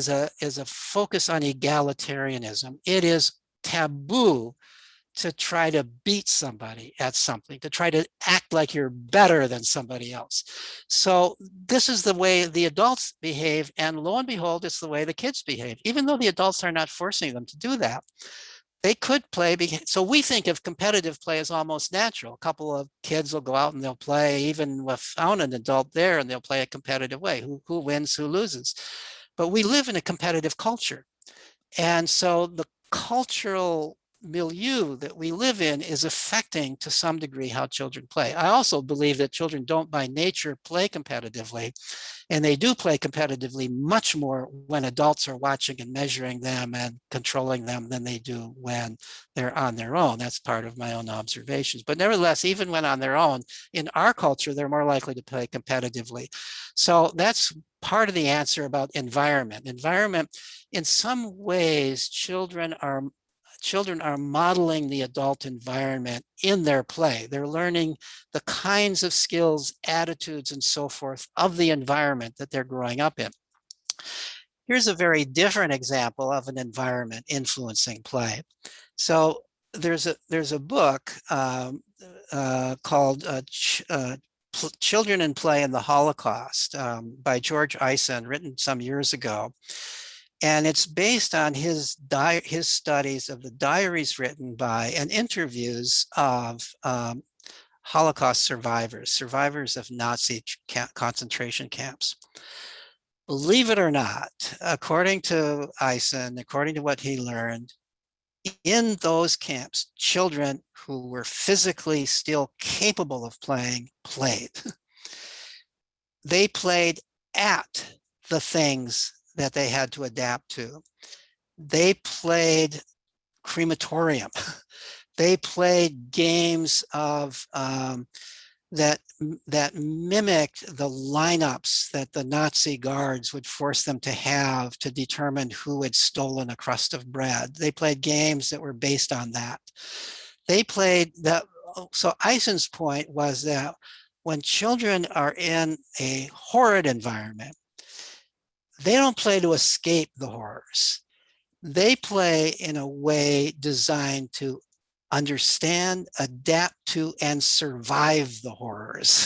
a focus on egalitarianism. It is taboo to try to beat somebody at something, to try to act like you're better than somebody else. So this is the way the adults behave, and lo and behold, it's the way the kids behave, even though the adults are not forcing them to do that. They could play. So we think of competitive play as almost natural. A couple of kids will go out and they'll play even without an adult there, and they'll play a competitive way. Who wins, who loses? But we live in a competitive culture. And so the cultural milieu that we live in is affecting to some degree how children play. I also believe that children don't by nature play competitively, and they do play competitively much more when adults are watching and measuring them and controlling them than they do when they're on their own. That's part of my own observations. But nevertheless, even when on their own, in our culture, they're more likely to play competitively. So that's part of the answer about environment. Environment, in some ways, children are modeling the adult environment in their play. They're learning the kinds of skills, attitudes, and so forth of the environment that they're growing up in. Here's a very different example of an environment influencing play. So there's a book called Children in Play in the Holocaust by George Eisen, written some years ago. And it's based on his studies of the diaries written by and interviews of Holocaust survivors of Nazi concentration camps. Believe it or not, according to Eisen, according to what he learned, in those camps, children who were physically still capable of playing played. They played at the things that they had to adapt to. They played crematorium. They played games of that mimicked the lineups that the Nazi guards would force them to have to determine who had stolen a crust of bread. They played games that were based on that. They played that. So Eisen's point was that when children are in a horrid environment, they don't play to escape the horrors. They play in a way designed to understand, adapt to, and survive the horrors.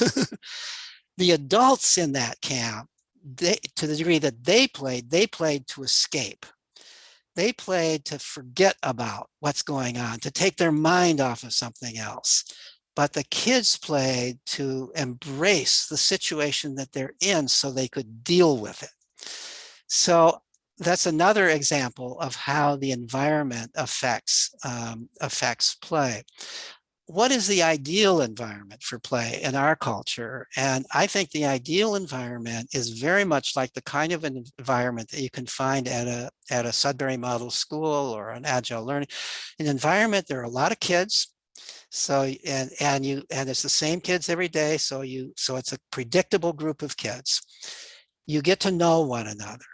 The adults in that camp, to the degree that they played to escape. They played to forget about what's going on, to take their mind off of something else. But the kids played to embrace the situation that they're in so they could deal with it. So that's another example of how the environment affects play. What is the ideal environment for play in our culture? And I think the ideal environment is very much like the kind of an environment that you can find at a Sudbury Model School or an Agile Learning. An environment, there are a lot of kids. So, and it's the same kids every day. So it's a predictable group of kids. You get to know one another.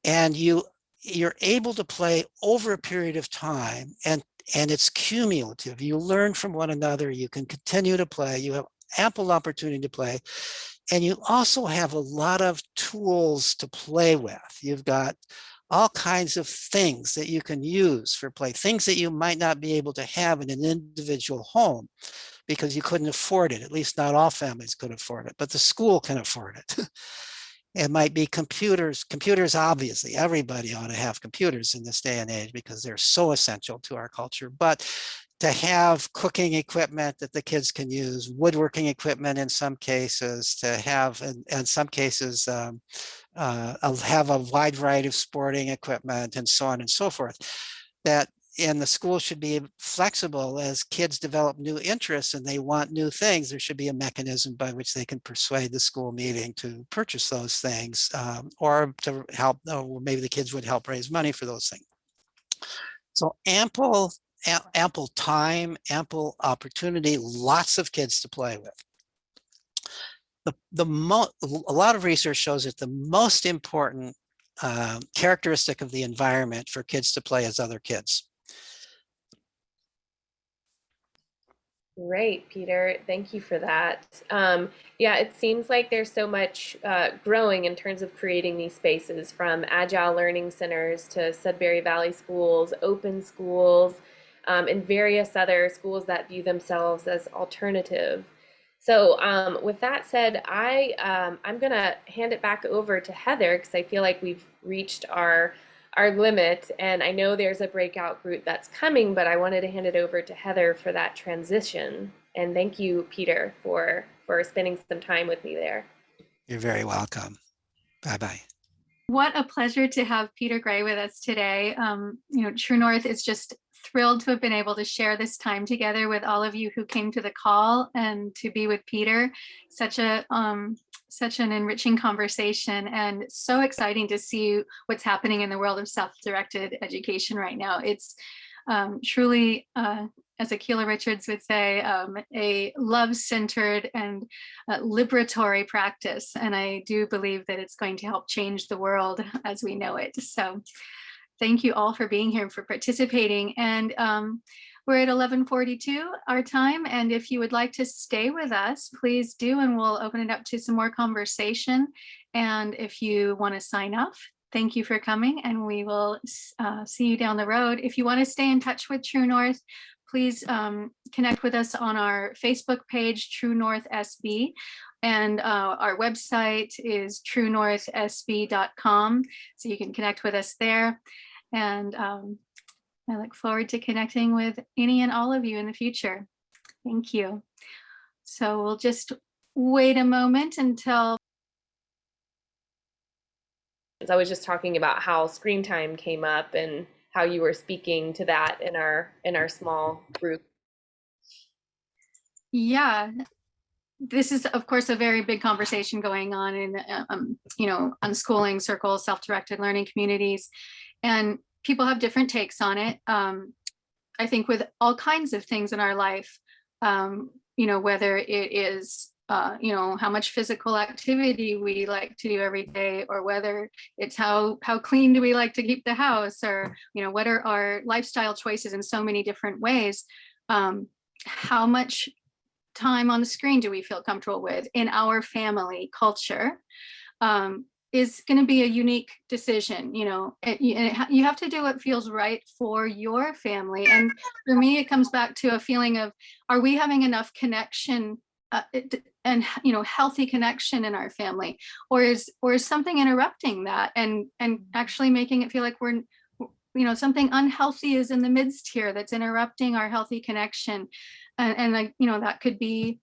And you're able to play over a period of time, and it's cumulative. You learn from one another, you can continue to play, you have ample opportunity to play, and you also have a lot of tools to play with. You've got all kinds of things that you can use for play, things that you might not be able to have in an individual home because you couldn't afford it. At least not all families could afford it, but the school can afford it. It might be computers. Computers, obviously, everybody ought to have computers in this day and age because they're so essential to our culture. But to have cooking equipment that the kids can use, woodworking equipment in some cases, to have, in some cases, have a wide variety of sporting equipment and so on and so forth. And the school should be flexible as kids develop new interests and they want new things. There should be a mechanism by which they can persuade the school meeting to purchase those things, or to help, or maybe the kids would help raise money for those things. So ample time, ample opportunity, lots of kids to play with. A lot of research shows that the most important characteristic of the environment for kids to play is other kids. Great, Peter. Thank you for that. Yeah, it seems like there's so much growing in terms of creating these spaces, from Agile Learning Centers to Sudbury Valley Schools, open schools, and various other schools that view themselves as alternative. So with that said, I'm gonna hand it back over to Heather because I feel like we've reached our limit, and I know there's a breakout group that's coming, but I wanted to hand it over to Heather for that transition. And thank you, Peter, for spending some time with me there. You're very welcome. Bye-bye. What a pleasure to have Peter Gray with us today. True North is just thrilled to have been able to share this time together with all of you who came to the call and to be with Peter. Such an enriching conversation, and so exciting to see what's happening in the world of self-directed education right now. It's truly, as Akila Richards would say, a love-centered and liberatory practice. And I do believe that it's going to help change the world as we know it. So thank you all for being here and for participating. And we're at 11:42 our time. And if you would like to stay with us, please do, and we'll open it up to some more conversation. And if you want to sign thank you for coming, and we will see you down the road. If you want to stay in touch with True North, please connect with us on our Facebook page, True North SB, and our website is truenorthsb.com, so you can connect with us there. And I look forward to connecting with any and all of you in the future. Thank you. So we'll just wait a moment until. I was just talking about how screen time came up and how you were speaking to that in our small group. Yeah, this is, of course, a very big conversation going on in, unschooling circles, self-directed learning communities, and people have different takes on it. I think with all kinds of things in our life, whether it is, how much physical activity we like to do every day, or whether it's how clean do we like to keep the house, or, what are our lifestyle choices in so many different ways. How much time on the screen do we feel comfortable with in our family culture is going to be a unique decision. You have to do what feels right for your family. And for me, it comes back to a feeling of, are we having enough connection and healthy connection in our family, or is something interrupting that and actually making it feel like we're something unhealthy is in the midst here that's interrupting our healthy connection. And that could be,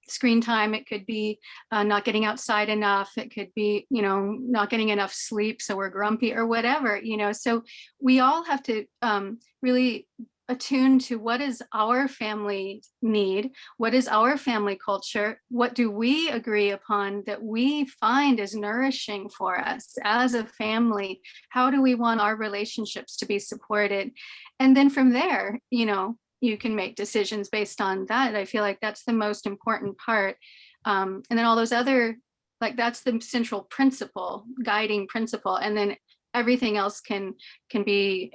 screen time. It could be not getting outside enough. It could be, not getting enough sleep, so we're grumpy or whatever, so we all have to really attune to what is our family need, what is our family culture, what do we agree upon that we find is nourishing for us as a family, how do we want our relationships to be supported, and then from there, you can make decisions based on that. I feel like that's the most important part. And then all those other, like, that's the central principle, guiding principle. And then everything else can be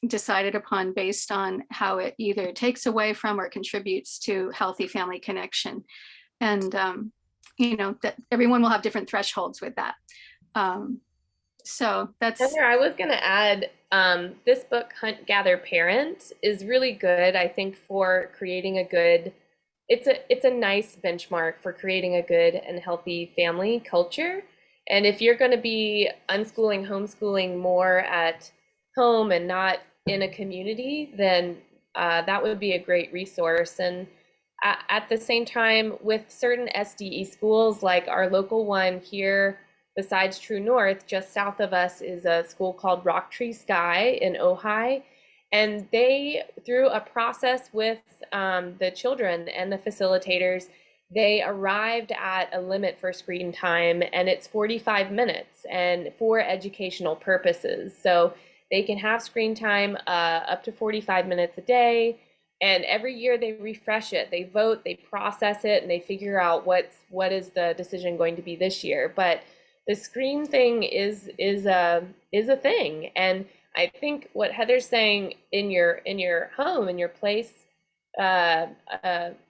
decided upon based on how it either takes away from or contributes to healthy family connection. And, that everyone will have different thresholds with that. So that's. Heather, I was going to add, this book, Hunt, Gather, Parent, is really good, I think, for creating a good, it's a nice benchmark for creating a good and healthy family culture. And if you're going to be unschooling, homeschooling more at home and not in a community, then that would be a great resource. And at the same time, with certain SDE schools, like our local one here, besides True North, just south of us is a school called Rock Tree Sky in Ojai. And they, through a process with the children and the facilitators, they arrived at a limit for screen time, and it's 45 minutes and for educational purposes. So they can have screen time up to 45 minutes a day. And every year they refresh it, they vote, they process it, and they figure out what is the decision going to be this year. But the screen thing is a thing, and I think what Heather's saying, in your home, in your place, in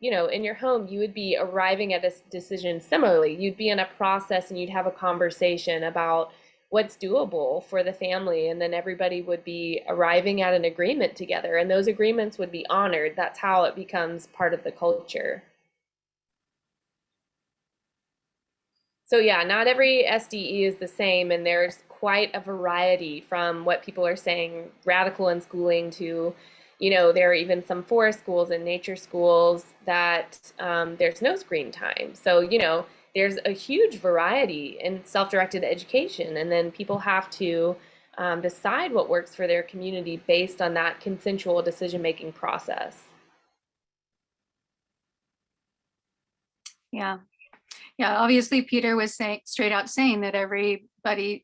your home, you would be arriving at a decision similarly. You'd be in a process, and you'd have a conversation about what's doable for the family, and then everybody would be arriving at an agreement together, and those agreements would be honored. That's how it becomes part of the culture. So yeah, not every SDE is the same, and there's quite a variety from what people are saying, radical unschooling, to, there are even some forest schools and nature schools that there's no screen time. So, there's a huge variety in self-directed education, and then people have to decide what works for their community based on that consensual decision-making process. Yeah. Yeah, obviously Peter was straight out saying that everybody,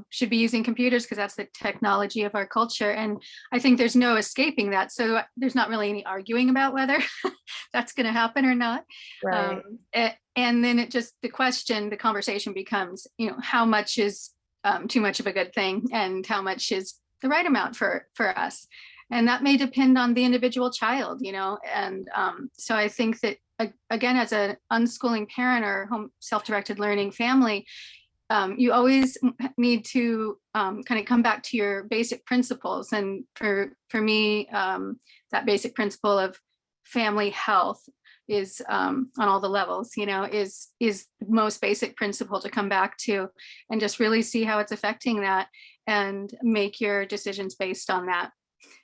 should be using computers because that's the technology of our culture. And I think there's no escaping that. So there's not really any arguing about whether that's going to happen or not. Right. And then the conversation becomes, how much is too much of a good thing, and how much is the right amount for us. And that may depend on the individual child, and so I think that, again, as an unschooling parent or home self-directed learning family, you always need to kind of come back to your basic principles. And for me, that basic principle of family health is on all the levels, is the most basic principle to come back to, and just really see how it's affecting that and make your decisions based on that.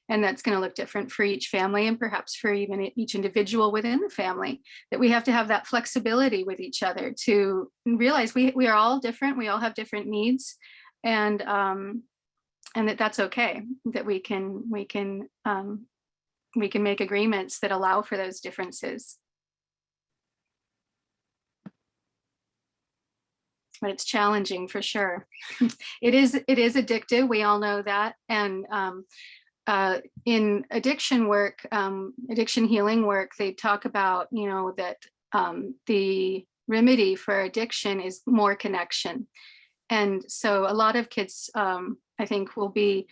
And that's going to look different for each family, and perhaps for even each individual within the family, that we have to have that flexibility with each other to realize we are all different. We all have different needs, and that's okay, that we can make agreements that allow for those differences. But it's challenging for sure. It is addictive. We all know that. And in addiction work, addiction healing work, they talk about, that the remedy for addiction is more connection. And so a lot of kids, I think, will be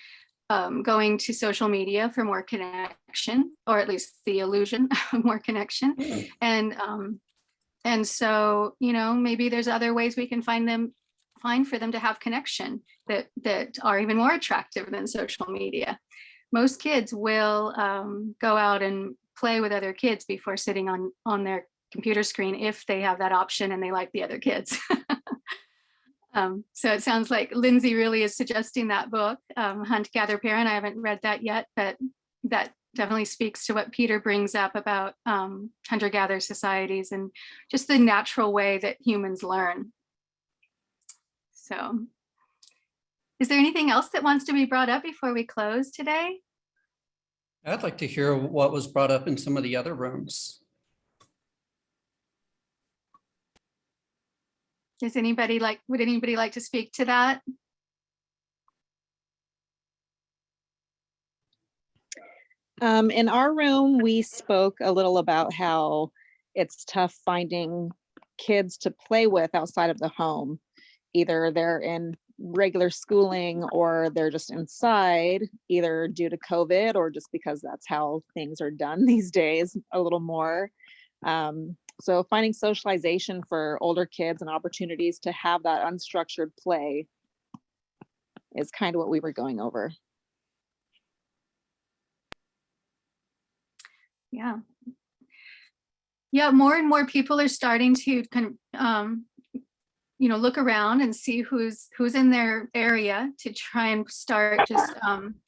going to social media for more connection, or at least the illusion of more connection. And so, maybe there's other ways we can find for them to have connection that are even more attractive than social media. Most kids will go out and play with other kids before sitting on their computer screen, if they have that option and they like the other kids. So it sounds like Lindsay really is suggesting that book, Hunt, Gather, Parent. I haven't read that yet, but that definitely speaks to what Peter brings up about hunter-gatherer societies and just the natural way that humans learn. So, is there anything else that wants to be brought up before we close today? I'd like to hear what was brought up in some of the other rooms. Would anybody like to speak to that? In our room, we spoke a little about how it's tough finding kids to play with outside of the home. Either they're in regular schooling or they're just inside, either due to COVID or just because that's how things are done these days a little more. So finding socialization for older kids and opportunities to have that unstructured play is kind of what we were going over. Yeah, more and more people are starting to kind of look around and see who's in their area to try and start just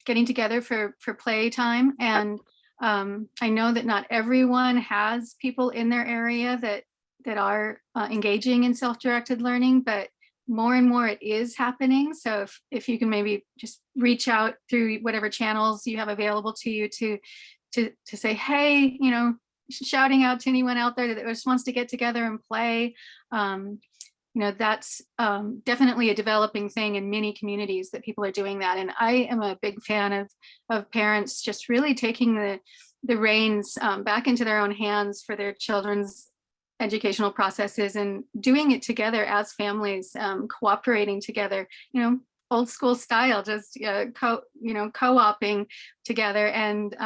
getting together for playtime. And I know that not everyone has people in their area that are engaging in self-directed learning, but more and more it is happening. So if you can maybe just reach out through whatever channels you have available to you to say, hey, shouting out to anyone out there that just wants to get together and play. That's definitely a developing thing in many communities, that people are doing that. And I am a big fan of parents just really taking the reins back into their own hands for their children's educational processes and doing it together as families, cooperating together, old school style, just co-oping together and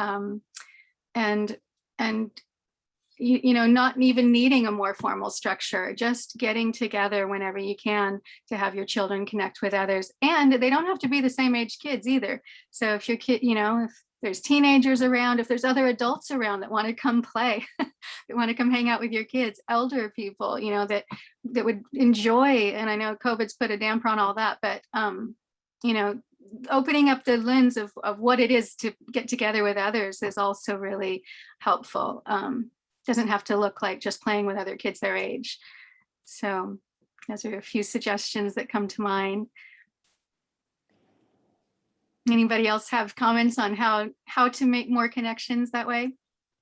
not even needing a more formal structure, just getting together whenever you can to have your children connect with others. And they don't have to be the same age kids either. So if your kid, if there's teenagers around, if there's other adults around that want to come play, that want to come hang out with your kids, elder people, that would enjoy, and I know COVID's put a damper on all that, but opening up the lens of what it is to get together with others is also really helpful. Doesn't have to look like just playing with other kids their age. So those are a few suggestions that come to mind. Anybody else have comments on how to make more connections that way?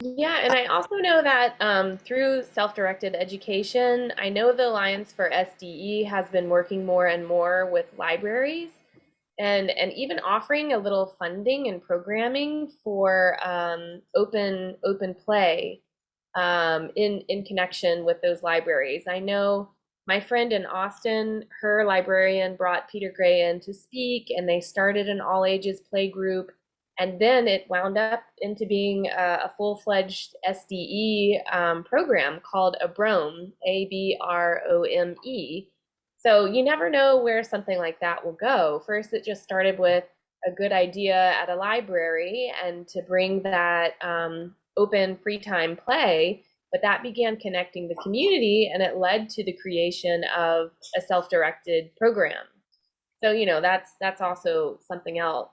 Yeah, and I also know that through self-directed education, I know the Alliance for SDE has been working more and more with libraries and even offering a little funding and programming for open play in connection with those libraries. I know my friend in Austin, her librarian brought Peter Gray in to speak, and they started an all ages play group. And then it wound up into being a full-fledged SDE program called ABROME, ABROME. So you never know where something like that will go. First, it just started with a good idea at a library and to bring that open free time play, but that began connecting the community and it led to the creation of a self-directed program. So, you know, that's also something else.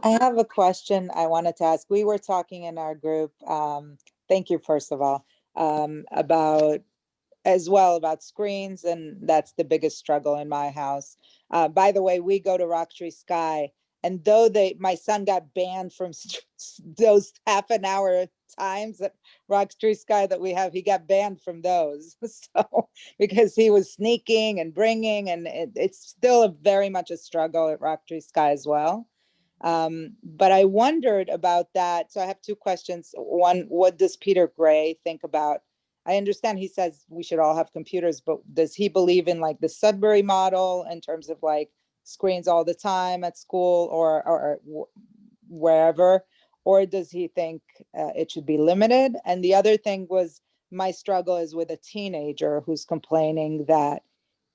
I have a question I wanted to ask. We were talking in our group, thank you, first of all, about as well about screens, and that's the biggest struggle in my house. By the way, we go to Rocktree Sky, and though my son got banned from those half an hour times at Rocktree Sky that we have, he got banned from those. So because he was sneaking and bringing, and it's still very much a struggle at Rocktree Sky as well. But I wondered about that. So I have two questions. One, what does Peter Gray think about? I understand he says we should all have computers, but does he believe in like the Sudbury model in terms of like screens all the time at school or wherever? Or does he think it should be limited? And the other thing was, my struggle is with a teenager who's complaining that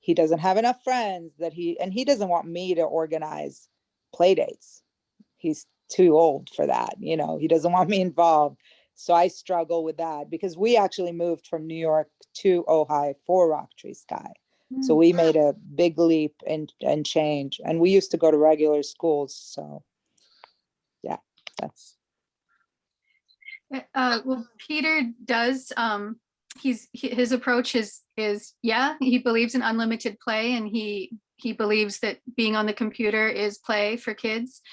he doesn't have enough friends, that he doesn't want me to organize play dates. He's too old for that. You know, he doesn't want me involved. So I struggle with that because we actually moved from New York to Ojai for Rocktree Sky. So we made a big leap and change. And we used to go to regular schools. So yeah, that's. Well, Peter does, his approach is, yeah, he believes in unlimited play, and he believes that being on the computer is play for kids.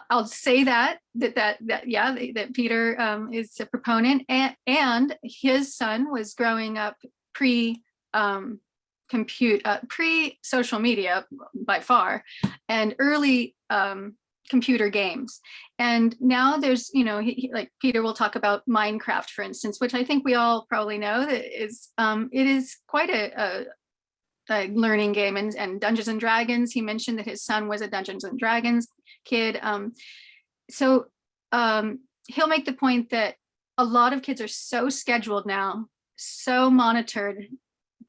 I'll say that Peter is a proponent, and his son was growing up pre-social media by far, and early computer games. And now there's, you know, like Peter will talk about Minecraft, for instance, which I think we all probably know that is it is quite a learning game, and Dungeons and Dragons. He mentioned that his son was a Dungeons and Dragons kid. So he'll make the point that a lot of kids are so scheduled now, so monitored,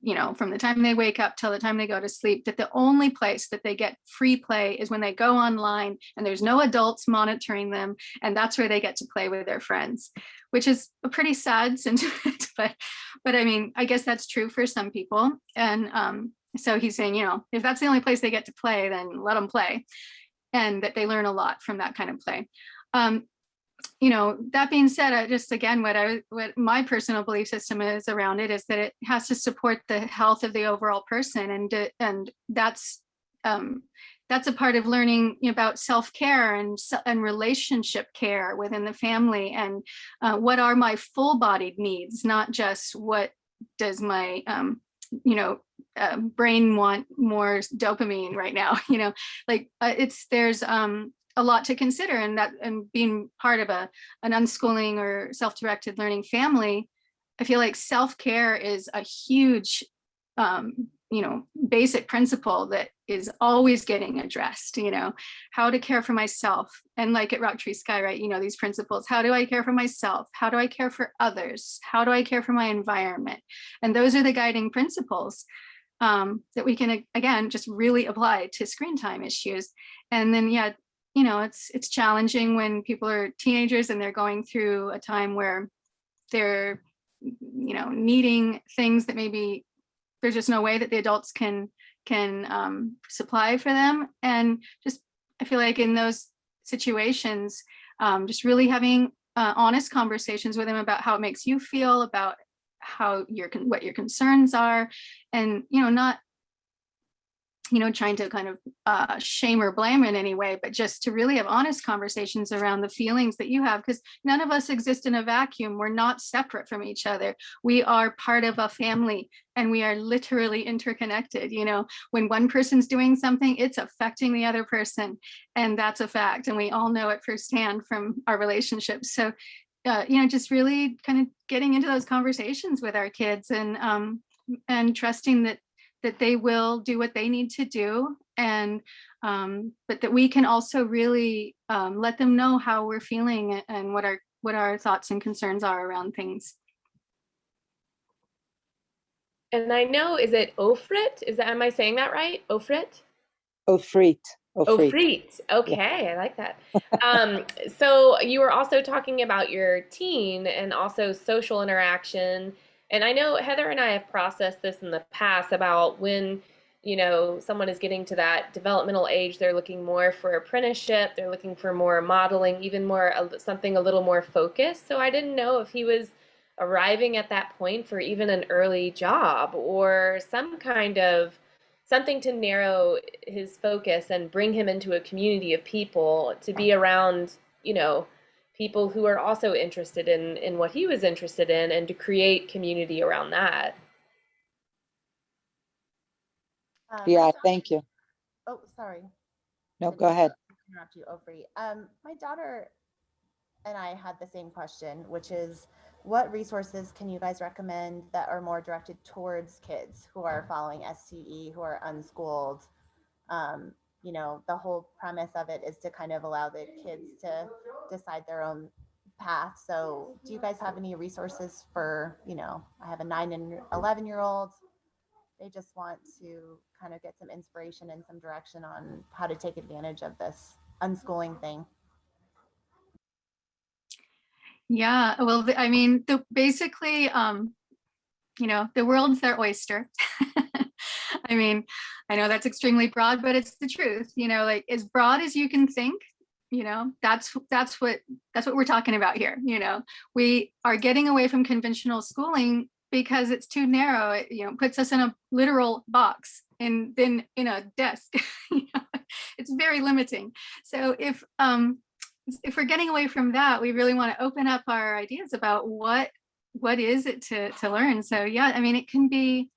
you know, from the time they wake up till the time they go to sleep, that the only place that they get free play is when they go online and there's no adults monitoring them, and that's where they get to play with their friends, which is a pretty sad sentiment, but I mean, I guess that's true for some people. And so he's saying, you know, if that's the only place they get to play, then let them play, and that they learn a lot from that kind of play. You know, that being said, just again, what my personal belief system is around it is that it has to support the health of the overall person, and that's a part of learning about self-care and relationship care within the family, and what are my full-bodied needs, not just what does my brain want more dopamine right now. You know, like there's a lot to consider, and being part of an unschooling or self-directed learning family, I feel like self-care is a huge basic principle that is always getting addressed. You know, how to care for myself, and like at Rocktree Sky, right, you know, these principles: how do I care for myself, how do I care for others, how do I care for my environment? And those are the guiding principles that we can, again, just really apply to screen time issues. And then, yeah, you know, it's challenging when people are teenagers and they're going through a time where they're, you know, needing things that maybe there's just no way that the adults can supply for them. And just, I feel like in those situations, just really having honest conversations with them about how it makes you feel, about how what your concerns are, and, you know, not, you know, trying to kind of shame or blame in any way, but just to really have honest conversations around the feelings that you have, because none of us exist in a vacuum. We're not separate from each other. We are part of a family, and we are literally interconnected. You know, when one person's doing something, it's affecting the other person, and that's a fact. And we all know it firsthand from our relationships. So, you know, just really kind of getting into those conversations with our kids, and trusting that they will do what they need to do, and but that we can also really let them know how we're feeling and what our thoughts and concerns are around things. And I know, is it Ofrit? Am I saying that right? Ofrit? Ofrit. Ofrit. Ofrit. Yeah. Okay, I like that. So you were also talking about your teen and also social interaction. And I know Heather and I have processed this in the past about when, someone is getting to that developmental age, they're looking more for apprenticeship, they're looking for more modeling, even more something a little more focused. So I didn't know if he was arriving at that point for even an early job or some kind of something to narrow his focus and bring him into a community of people to be around, people who are also interested in what he was interested in and to create community around that. Yeah, thank you. Oh, sorry. No, Didn't go mean to ahead. interrupt you, Ofri. My daughter and I had the same question, which is, what resources can you guys recommend that are more directed towards kids who are following STE, who are unschooled? The whole premise of it is to kind of allow the kids to decide their own path. So do you guys have any resources for, I have a 9 and 11-year-old. They just want to kind of get some inspiration and some direction on how to take advantage of this unschooling thing. Yeah, well, I mean, basically, the world's their oyster. I mean, I know that's extremely broad, but it's the truth, like as broad as you can think, that's what we're talking about here. We are getting away from conventional schooling because it's too narrow. It, puts us in a literal box and then in a desk. It's very limiting. So if we're getting away from that, we really want to open up our ideas about what is it to learn. So yeah, I mean, it can be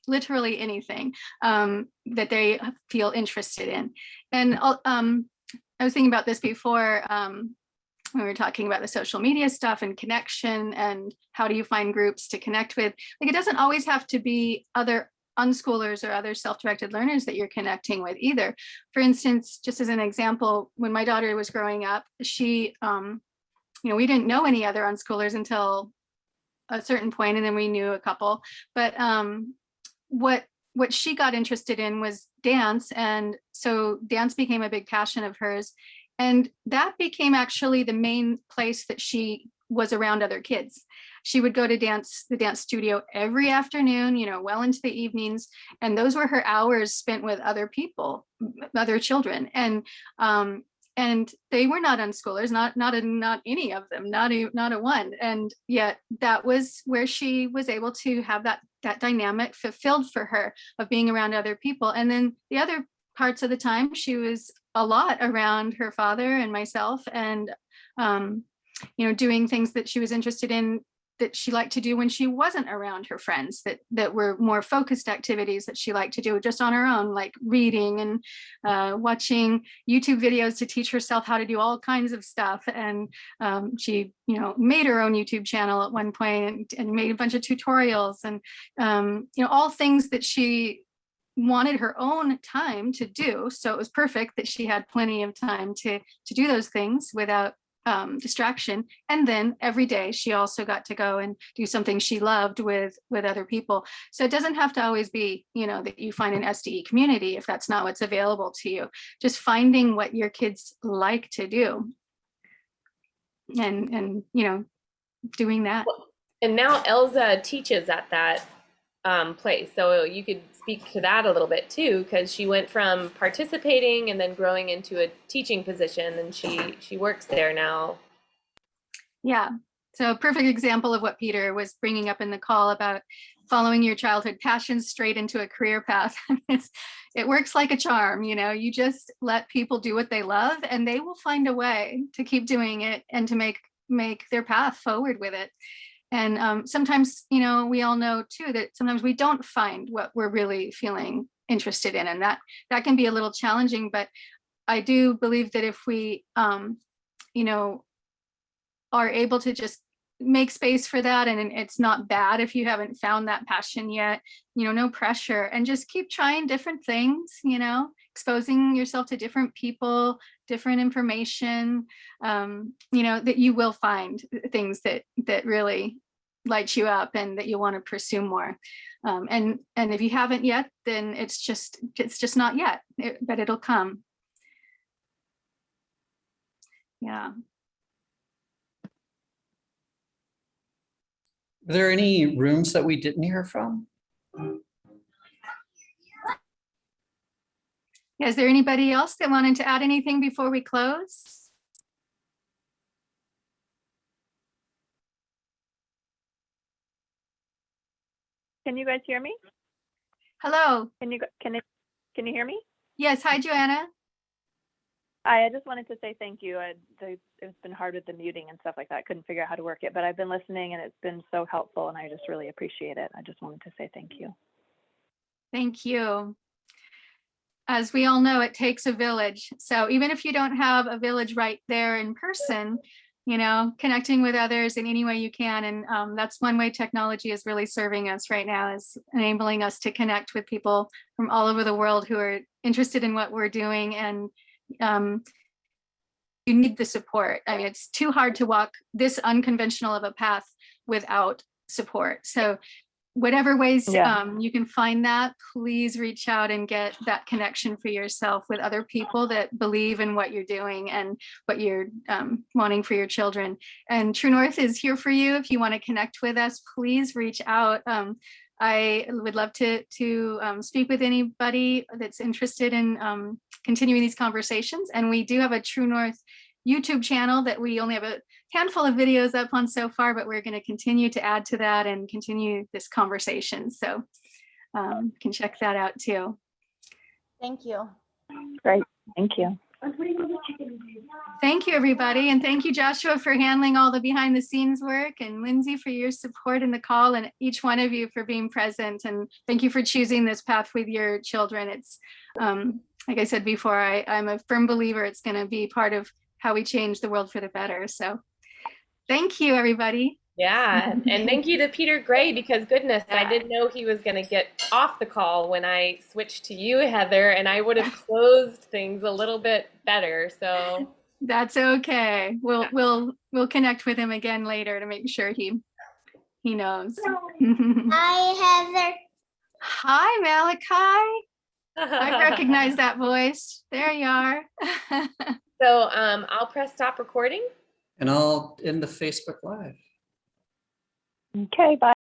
literally anything that they feel interested in. And I was thinking about this before when we were talking about the social media stuff and connection and how do you find groups to connect with. Like, it doesn't always have to be other unschoolers or other self-directed learners that you're connecting with either. For instance, just as an example, when my daughter was growing up, she, we didn't know any other unschoolers until a certain point, and then we knew a couple. But what she got interested in was dance, and so dance became a big passion of hers, and that became actually the main place that she was around other kids. She would go to the dance studio every afternoon, well into the evenings, and those were her hours spent with other people, other children, and they were not unschoolers, not any of them, not a one. And yet that was where she was able to have that dynamic fulfilled for her of being around other people. And then the other parts of the time, she was a lot around her father and myself, and doing things that she was interested in, that she liked to do when she wasn't around her friends, that were more focused activities that she liked to do just on her own, like reading and watching YouTube videos to teach herself how to do all kinds of stuff. And she, made her own YouTube channel at one point and made a bunch of tutorials and, all things that she wanted her own time to do. So it was perfect that she had plenty of time to do those things without distraction. And then every day she also got to go and do something she loved with other people. So it doesn't have to always be, that you find an SDE community if that's not what's available to you. Just finding what your kids like to do and doing that. And now Elza teaches at that place. So you could speak to that a little bit too, because she went from participating and then growing into a teaching position, and she works there now. Yeah. So a perfect example of what Peter was bringing up in the call about following your childhood passions straight into a career path. It works like a charm, you just let people do what they love and they will find a way to keep doing it and to make their path forward with it. And sometimes, we all know too that sometimes we don't find what we're really feeling interested in, and that can be a little challenging. But I do believe that if we, are able to just make space for that, and it's not bad if you haven't found that passion yet, no pressure, and just keep trying different things, exposing yourself to different people, different information, that you will find things that really lights you up and that you want to pursue more. And if you haven't yet, then it's just not yet, but it'll come. Yeah. Are there any rooms that we didn't hear from? Yeah, is there anybody else that wanted to add anything before we close? Can you guys hear me? Hello. Can you hear me? Yes. Hi, Joanna. Hi, I just wanted to say thank you. It's been hard with the muting and stuff like that. I couldn't figure out how to work it, but I've been listening and it's been so helpful and I just really appreciate it. I just wanted to say thank you. Thank you. As we all know, it takes a village. So even if you don't have a village right there in person, you know, connecting with others in any way you can. And that's one way technology is really serving us right now, is enabling us to connect with people from all over the world who are interested in what we're doing. And you need the support. I mean, it's too hard to walk this unconventional of a path without support. So whatever ways you can find that, please reach out and get that connection for yourself with other people that believe in what you're doing and what you're wanting for your children. And True North is here for you. If you want to connect with us, please reach out. I would love to speak with anybody that's interested in continuing these conversations. And we do have a True North YouTube channel that we only have a handful of videos up on so far, but we're going to continue to add to that and continue this conversation. So you can check that out too. Thank you. Great. Thank you. Thank you, everybody. And thank you, Joshua, for handling all the behind the scenes work, and Lindsay for your support in the call, and each one of you for being present. And thank you for choosing this path with your children. It's like I said before, I'm a firm believer it's going to be part of how we change the world for the better. So thank you, everybody. Yeah, and thank you to Peter Gray, because goodness, I didn't know he was going to get off the call when I switched to you, Heather, and I would have closed things a little bit better. So that's okay. We'll connect with him again later to make sure he knows. Hi, Heather. Hi, Malachi. I recognize that voice. There you are. So I'll press stop recording. And I'll end the Facebook Live. Okay, bye.